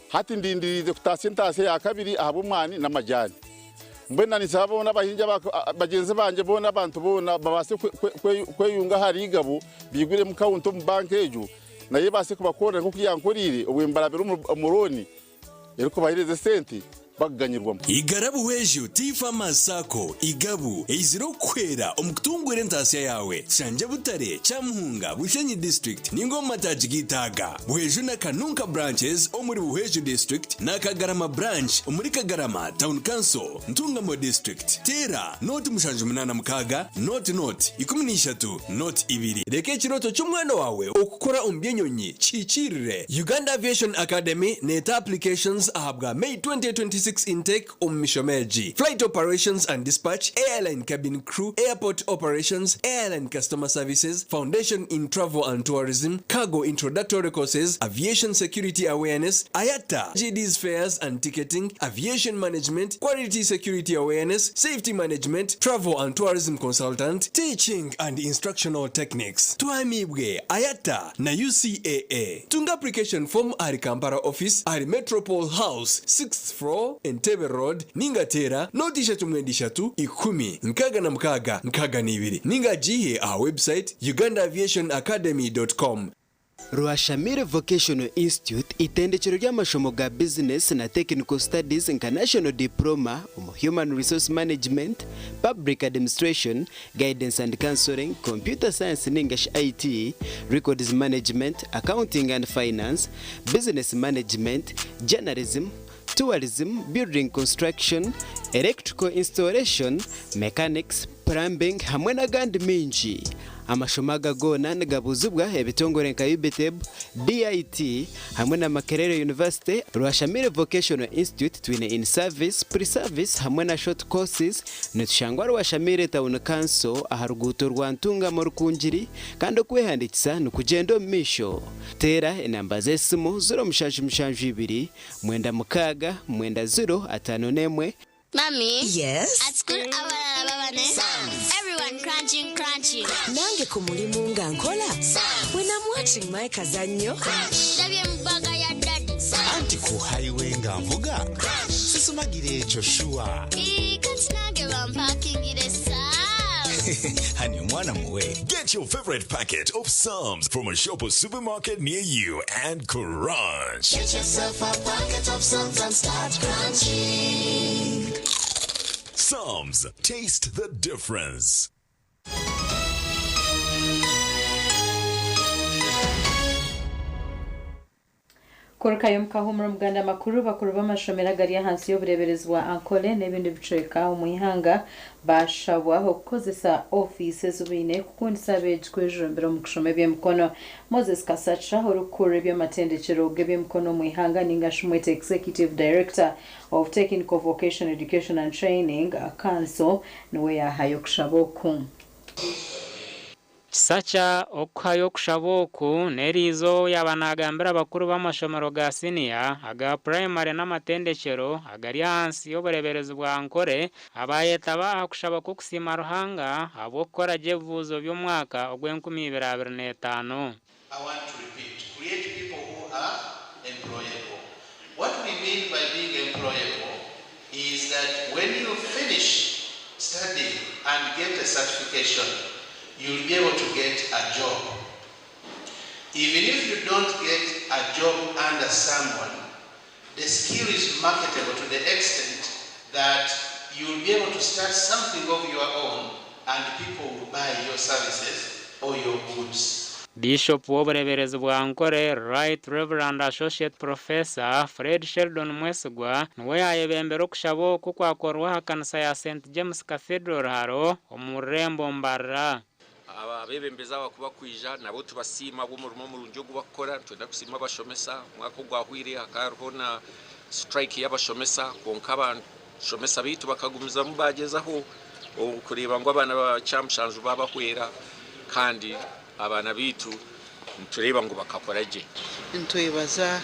Hati ndindirize kutase ya kabiri ahabo umwana n'amajyane. Mbena nisaba bona bahinja bagenze banje bona abantu bona babase kweyunga hari igabo bigure mu kawunto mu banke ejo naye base kubakora nko kuyankorire obwembarabera umuroni yeriko bahireze senti baganyirwamo. Igarabu wejo Tifama Sacco igabu eiziro kwera omukutungwere ntasiya yawe Shanje Butare Kyamuhunga Bushenyi district ningoma tajigitaga Buheju na Kanunka branches omuri Buheju district na Kagarama branch omuri Kagarama town council Ntungamo district Tera not mushanju munana mukaga not 13 not 2 reke kiroto cy'umwana wawe okukora ombyenyonyi chicirire. Uganda Aviation Academy neta applications ahabwa May 2026 intake Mishomeji, flight operations and dispatch, airline cabin crew, airport operations, airline customer services, foundation in travel and tourism, cargo introductory courses, aviation security awareness, IATA, GD's fares and ticketing, aviation management, quality security awareness, safety management, travel and tourism consultant, teaching and instructional techniques. Tuamibwe IATA na UCAA. Tunga application form ari Kampala office, ari Metropole House, 6th floor, Entebbe Road, ninga Tera, notisha tumwendisha tu, 10, nkaga na mkaga, nkaga nibiri. Ninga jihe a website, ugandaviationacademy.com. Rwashamire Vocational Institute itendekero ry'amashomo ga business na technical studies nka national diploma human resource management, public administration, guidance and counseling, computer science n'English IT, records management, accounting and finance, business management, journalism, tourism, building construction, electrical installation, mechanics, plumbing hamwe n'agandi mingi. Amashomaga gona ngabuzubwa ebitongore nka UBTEB, DIT hamwe na Makerere University. Rwashamire Vocational Institute twine in service, pre-service hamwe na short courses netushangwa Rwashamire Town Council aharuguto rwantunga mu Rukungiri kandi kwehandikisa nukugendo misho. Tera enamba zesimu 0772 9 0 Mommy? Yes? At school, everyone crunching. Nange ku mulimu nga nkola. When I'm watching my kazanyo. Anti ku highway nga mvuga. Sisumagire ekyo shuwa. Honey, mwana muwe. Get your favorite packet of Psalms from a shop or supermarket near you and crunch. Get yourself a packet of Psalms and start crunching. Psalms, taste the difference. Kurukayo mukahumura muganda makuru bakuru b'amashomera gari hansi y'ubureberezwa ankole n'ibindi biceka umuyihanga bashabwaho kukozesa offices ubine kukundisa beje kwejumbira mu kushome by'emkono. Moses Kasacha urukure by'amatendekero by'emkono umuyihanga ningashumwete executive director of technical vocational education and training council niwe yahayo kushaboku. kisacha okuhayo kushaboku nerizo yabanagambira bakuru b'amashomero ga senior aga primary n'amatendekero agari hansi y'obureberezi bwa nkore abayetaba kushaba ko kusima ruhanga abo gukora jevuzo by'umwaka ogw'2025. I want to repeat, create people who are employable. What we mean by being employable is that when you finish studying and get a certification, you'll be able to get a job. Even if you don't get a job under someone, the skill is marketable to the extent that you'll be able to start something of your own and people will buy your services or your goods. Bishop w'obureberezi bwa nkore Right Reverend Associate Professor Fred Sheldon Mwesigwa niwe yayebembera okushaba oku kwakorwa ha kanisa ya St James Cathedral haro omurembo Mbarara. Abebembeza bakuba kwija nabo tubasima bw'umurimo mulungi ogubakora twenda kusima abashomesa mwaka gwahwire hakaroho na strike y'abashomesa konka abashomesa bitu bakagumiza mu bagezaho kureba ngo abana ba Kyamuhunga babahwera kandi abana bitu ntureba ngo bakakoraje. Ntuibaza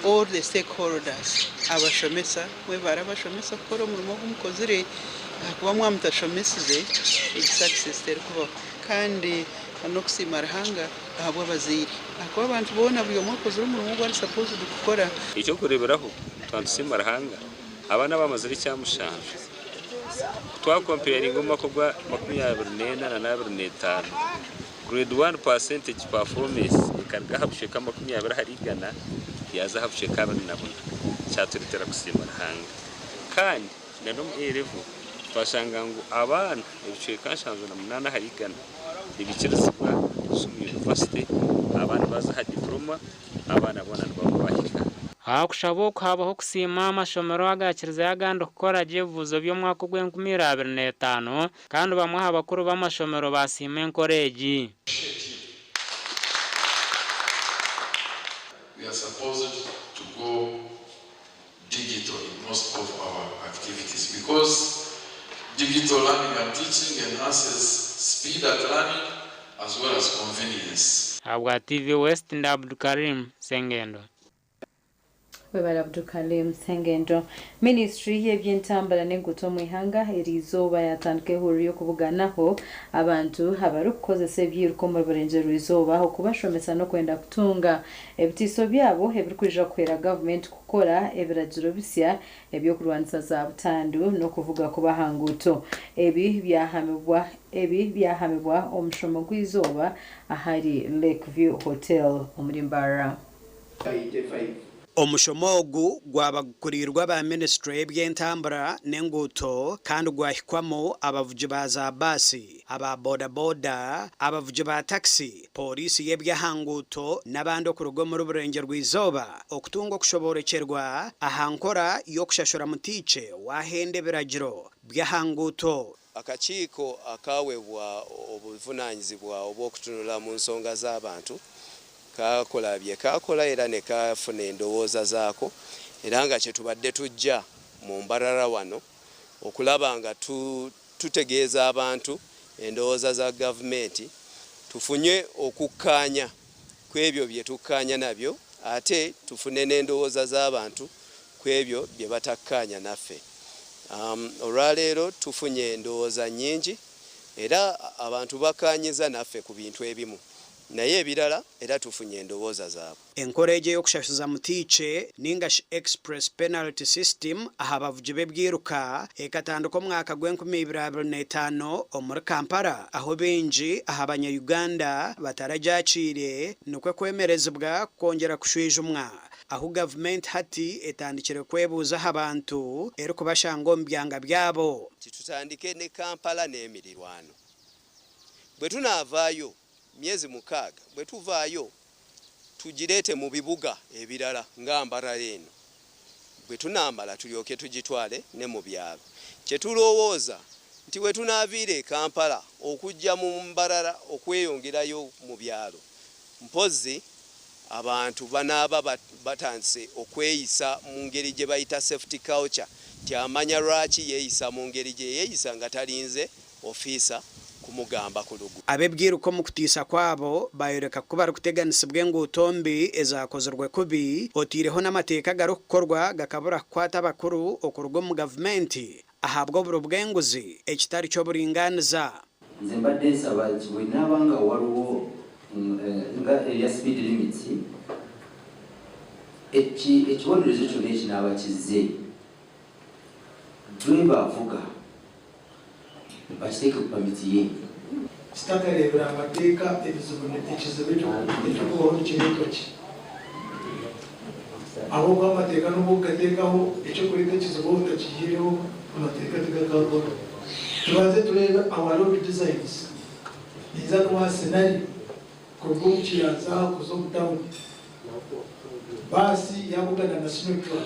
all the stakeholders abashomesa we barabashomesa koro umurimo w'umukozire kuba mwamutashomesize success terikuba kandi no kusima ruhanga ahabwa baziri akuba abantu bona byo mukozire umurimo wari supposed gukora icyo kureberaho twandusima ruhanga abana bamazire Kyamuhunga twakomparing umwaka gwa 24 na 25 grade 1 percentage performance ikarga habsheka 20 harigana yaza habsheka nabona cyaturitera kusima ruhanga kandi nano erevu twashanga ngo abana ibiceka shanzo na 8 harigana ibikirizwa sum university abana baza ha diploma abana bona n'abahika hakushabo habaho kusima amashomero agakiriza yaganda gukora jevuzo by'umwaka ogw'2025 kandi bamwe abakuru b'amashomero basima encourage. We are supposed to go digital in most of our activities because digital learning and teaching enhances speed at learning as well as convenience. Abwa TV West and Abdukarim Sengendo. Webara Abdukarim Sengendo. Ministry y'ebyentambara n'enguto mu ihanga erizoba yatandike huriyo kubuganaho abantu habarukozese by'irukombo burengero izoba aho kubashomesa no kwenda kutunga ebitiso byabo ebirkwija kwera government gukora ebiragiro bisya ebyo kurwanisa za butandu no kuvuga kubahanguto ebi byahamibwa omushomo gw'izoba ahari Lakeview Hotel muri Mbarara. Omushomogu gwabagukurirwa ba ministry y'ebyentambara n'enguto kandi gwahikwamo abavuji ba za basi aba boda abavuji ba taxi polisi y'ebyahanguto n'abandi okurugo muri burengero rw'izoba okutunga okushoborekerwa ahankora y'okushashura mutiche wahende biragiro byahanguto. Akakiiko akawebwa obuvunanyizibwa obw'okutunula mu nsonga z'abantu kakola era ne kafuna endowooza zaako era nga kye tubadde tujja mu Mbarara wano okulaba nga tutegeeza abantu endowooza za gavumenti tufunye okukkaanya ku ebyo bye tukkaanya nabyo ate tufune n'endowooza z'abantu ku ebyo bye batakkaanya naffe. Olwaleero tufunye endowooza nnyingi era abantu bakkaanyiza naffe ku bintu ebimu naye ebirala era tufunye endowooza zaabwe. Encourage y'okushashuza mutiche ningashi express penalty system aha bavuji b'ebyiruka ekatandika omwaka gw'2025 omuri Kampala aho benji aha abanyayuganda batarajacire nukwe kwemerezebwa kongera kushwijumwa aho government hati etandikire kwebuuza abantu eri kubashanga omu byanga byabo. Tutandike ne Kampala n'emirirwano bwe tunaavaayo myezi 6 bwe tuvaayo tugirete mu bibuga ebirala nga Mbarara eno bwe tunamala tulyoke tugitwale ne mu byalo kye tulowooza nti we tunaaviire Kampala okujja mu Mbarara okweyongerayo mu byalo mpozi abantu banaaba batandise okweyisa mu ngeri gye bayita safety culture ti amanya lwaki yeeyisa mu ngeri gye yeeyisa nga talinze ofiisa kumugamba kulugu abebwira uko mu kutisa kwabo bayoreka kuba ari kuteganisibwe ngo utombi ezakozerwe kubi otireho n'amateka garukorwa gakabura kwata abakuru okurugo mu gavumenti ahabwo buru bwenguzi ekitari cyo buringaniza nze mbadde nsaba bwe nabanga waliwo nga ya speed limits ekibonerezo kyonna ekinaaba kizze driver avuga bakiteeke ku pamiti ye kitakarebera amateeka ekizibu ekyokubaho kireeto ki abo bw'amateeka n'obu gateekaho ekyokuleeta ekizibu otakiyireho amateeka tegakakora tubanze turebe our road designs niza kuba senari kuruga omu kiyanza kuza omu tawuni basi yavugana na Sinatra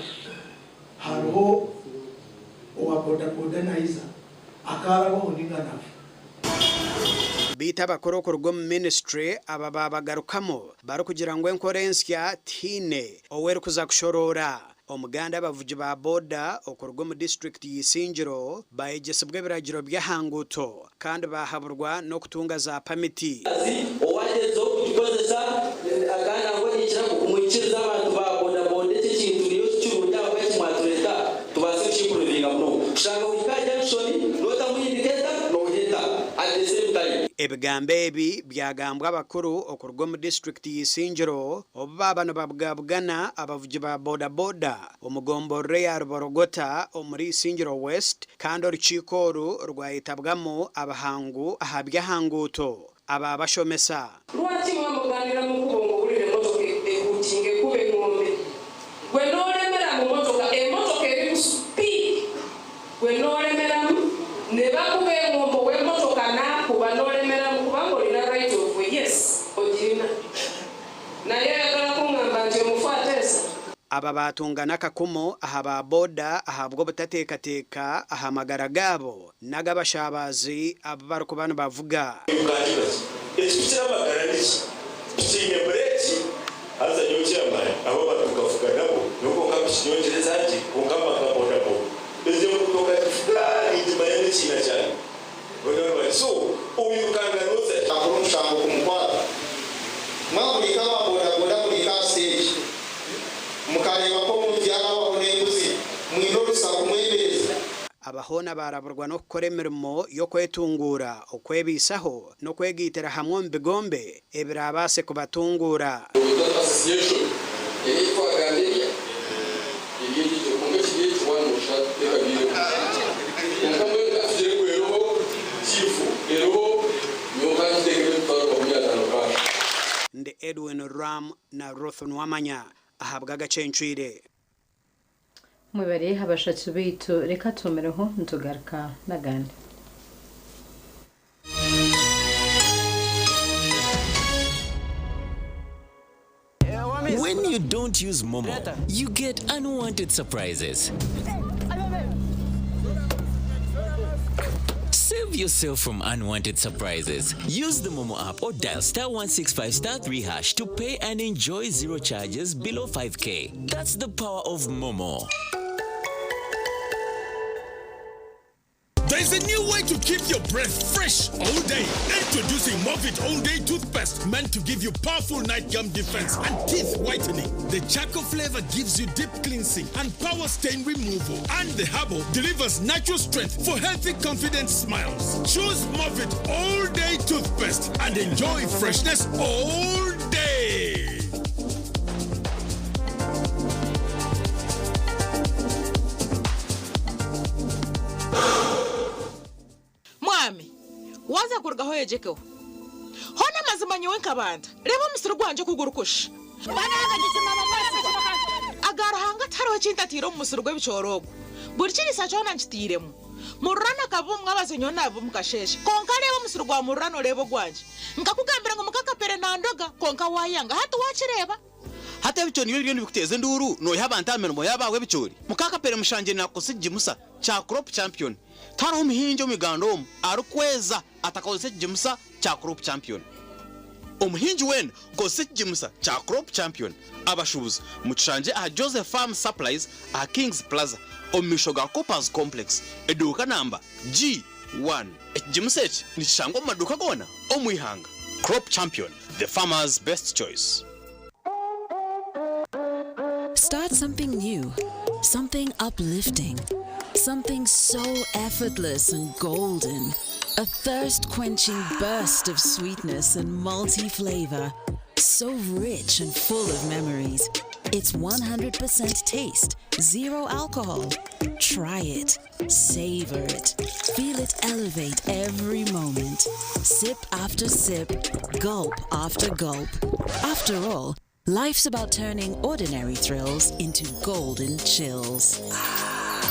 hariho owa bodaboda naiza akarabaho ninganafu bita abakuru okurugo mu ministry aba babagarukamo bari kugira ngo enkorensya tine oweri kuza kushorora omuganda abavugi ba boda okurugo mu district y'Isingiro bayegesebwe biragiro by'ahanguto kandi bahaburwa no kutunga za pamiti owajezo kukozesa agana ngo yikira kumukiriza abantu ba boda boda ekintu niyo cy'urunya bakimwatureta tubase kikuruvinga muno ushaka ukajya junction lota muyindiketa no hita at the same time ebigambo ebi byagambwa abakuru okurugo mu district y'Isingiro obaba babwabugana abavugi ba boda boda omugomborre ya Ruborogota omuri Isingiro West kandi orukiiko oru rwayitabwamo abahangu ahabyahanguto aba bashomesa lwaki mwamuganira mu kubongo bulire motoka ekutinge kube ngombe gwe nolemera mu motoka emotoka eri ku speed gwe nolemera ne bakube ngombo we motoka nakuba nolemera mu kubango lina right of way yes ogirina naye yagala kungamba nti omufuatesa aba batungana kakumo ahaba boda ahabwo butatekateka ahamagara gabo nagabashabazi abaru kubana bavuga ekikira magaranishi kinge breki aza nyokyama abo batukavuga nabo nuko kabishyongereza ati kungamba kaboda bo eje kutoka fulani jimayene china cyane oyo so ubikanga noze akuru mushango kumkwata mwabulika baboda boda kuri stage mukareba ko muvyana babone nguzi mwino rusaku mwebeza abahona baraburwa no gukora imirimo yo kwetungura okwebisaho no kwegitera hamwe mbigombe ebirabase kubatungura association ilikuwa gandelia ili tukonge chini tuwana mushat ekabire nkamwe afire kwero chifu ero nyokani tegere tutaro kwa mnyata nokasha nde Edwin Ram na Rothon Wamanya ahabwa Agacencwire mwebare abashatsi bitu reka tumereho ntugaruka nagande When you don't use Momo, you get unwanted surprises. Save yourself from unwanted surprises. Use the Momo app or dial *165*3# to pay and enjoy zero charges below 5K. That's the power of Momo. There's a new way to keep your breath fresh all day. Introducing Movit All Day Toothpaste, meant to give you powerful night gum defense and teeth whitening. The charcoal flavor gives you deep cleansing and power stain removal. And the herbal delivers natural strength for healthy, confident smiles. Choose Movit All Day Toothpaste and enjoy freshness all day. Mwami, waza kurgaho yejekeho. Hona mazima nyewe nkabanda. Reba umusiro gwanje kugurukusha. Agarahanga taro cintatiro umusiro gw'ibicorogo. Burikiri sacho nanchitiremo. Murana kabumwe abazenyo nabo mukasheshe. Konka reba umusiro gwa murano rebo gwanje. Nkakugambira ngo mukakapere nandoga konka wayanga hatu wachireba. Hata bicho niyo bintu bikuteze nduru no yabantameno mo yabawe bichori. Mukakapere mushanje nakosije musa cha crop champion. Taro muhinjo migando arukweza atakoze jimusa cha crop champion. Umuhinji wen gose jimusa cha crop champion abashubuza mucanje a Joseph Farm Supplies a Kings Plaza omishoga Coppers Complex eduka namba G 1 ekigimusa eki nikishangwa mu maduuka goona omwihanga. Crop Champion, the farmer's best choice. Start something new, something uplifting, something so effortless and golden. A thirst-quenching burst of sweetness and multi-flavor. So rich and full of memories. It's 100% taste, 0 alcohol. Try it, savor it, feel it elevate every moment. Sip after sip, gulp after gulp. After all, life's about turning ordinary thrills into golden chills.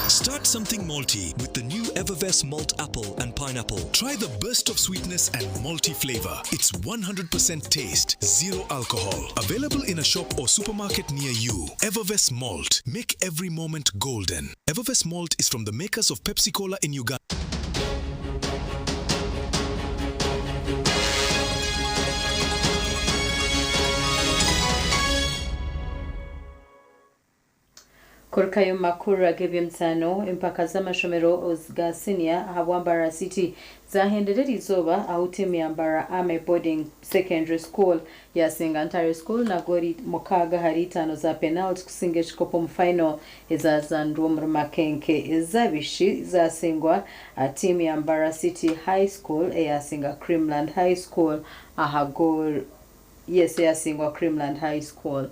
Start something malty with the new Evervest Malt Apple and Pineapple. Try the burst of sweetness and malty flavor. It's 100% taste, 0 alcohol. Available in a shop or supermarket near you. Evervest Malt. Make every moment golden. Evervest Malt is from the makers of Pepsi Cola in Uganda. Kurkayo makuru ag'ebyemizano empaka z'amashomero ga senior aha Mbarara City zahenderera izoba aho timu ya Mbarara Ame Boarding Secondary School yasinga Ontario School na goli mukaga hari 5 za penalty kusinga ekikopo mu final ezazandwa mu makenke ezabishi zasingwa timu ya Mbarara City High School eyasinga Creamland High School aha goal yasingwa Creamland High School.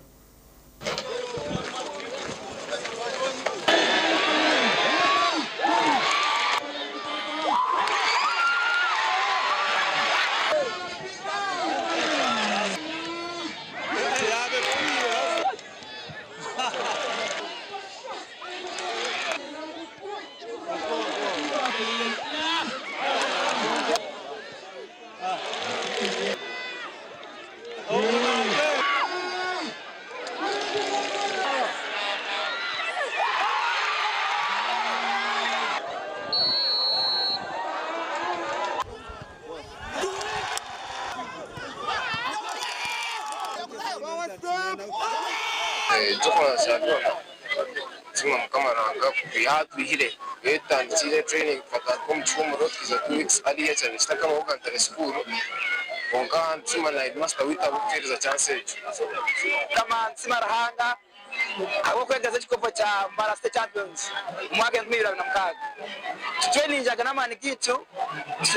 Training from tomorrow is a 2 weeks earlier and it's like a school. Onka nsima na headmaster wita bukiriza chance. Kama nsima rahanga abo kwegeza chikopo cha Mbarara State Champions mwaka 2025. Training jaga nama nikitu,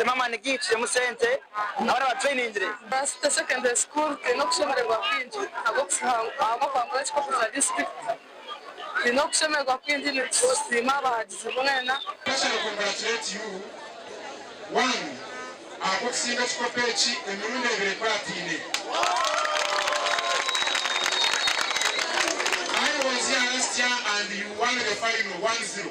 mama nikitu musente, abana ba training ndire. State Secondary School kino kushemererwa kwinji, abo kwambara chikopo cha district. Kino kushemererwa kwinji ni kusima bahagize bunena. Congratulate you. 1 akusinga chikopechi emirundi 2 kwatine. I was here last year and you won the final 1-0.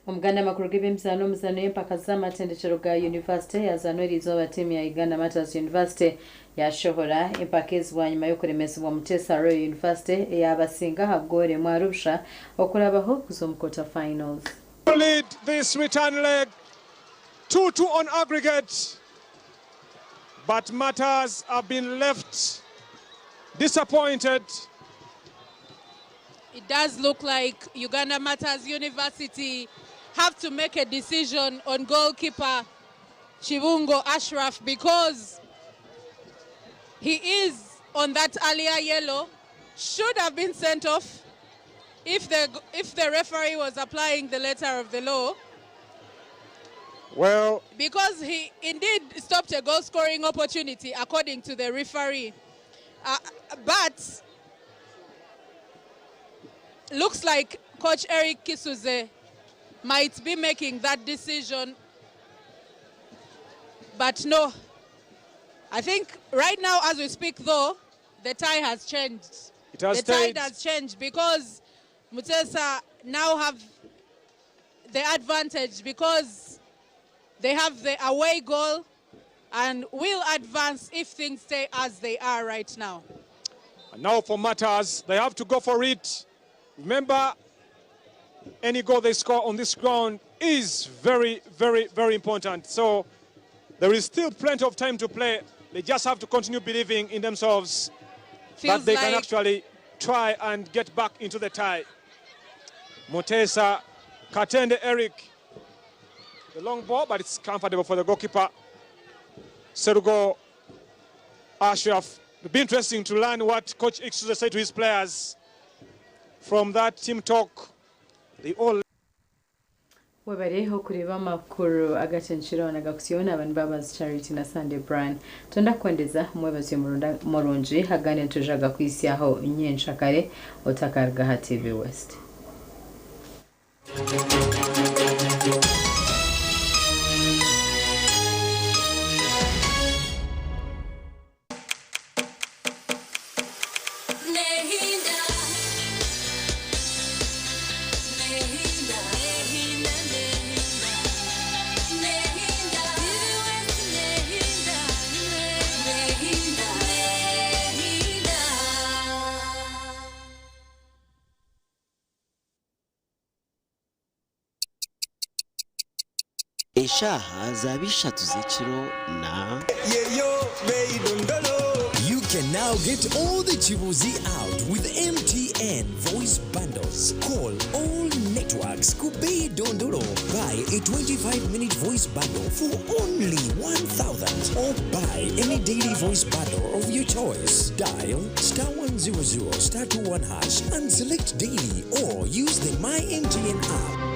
Omuganda makuru g'ebyemizano mizano empaka z'amatendekero ga University yazanweriza timu ya Uganda Matters University yashohora empaka ezibwanyuma y'okuremesibwa Mutesa Royal University eyabasinga hagore mwarusha okulabaho kuzo quarter finals. Lead this return leg 2-2 on aggregate, but Matters have been left disappointed. It does look like Uganda Matters University have to make a decision on goalkeeper Chibungo Ashraf because he is on that earlier yellow, should have been sent off if the referee was applying the letter of the law. Well, because he indeed stopped a goal scoring opportunity according to the referee. But looks like Coach Eric Kisuze might be making that decision, but no. I think right now as we speak though, the tie has changed. It has the tide has changed because Mutesa now have the advantage because they have the away goal and will advance if things stay as they are right now. And now for Matters, they have to go for it. Remember, any goal they score on this ground is very, very, very important. So there is still plenty of time to play. They just have to continue believing in themselves that they can actually try and get back into the tie. Mutesa, Katende Eric, the long ball, but it's comfortable for the goalkeeper. Serugo Ashraf. It'll be interesting to learn what Coach Ixuze said to his players from that team talk. They all webareho kureba makuru Agacencwire n'Agakusiona abantu Mbabazi Charity na Sunday Brand tonda kwendeza mwebazi murunji hagane tujaga kwisiyaho nyenshakare otakarga ha TV West. Eshaha zabishatu z'ekiro na yeyo beidondolo. You can now get all the Chibuzi out with MTN voice bundles. Call all networks Kubei Dondolo. Buy a 25-minute voice bundle for only 1,000 or buy any daily voice bundle of your choice. Dial *100*21# and select daily or use the My MTN app.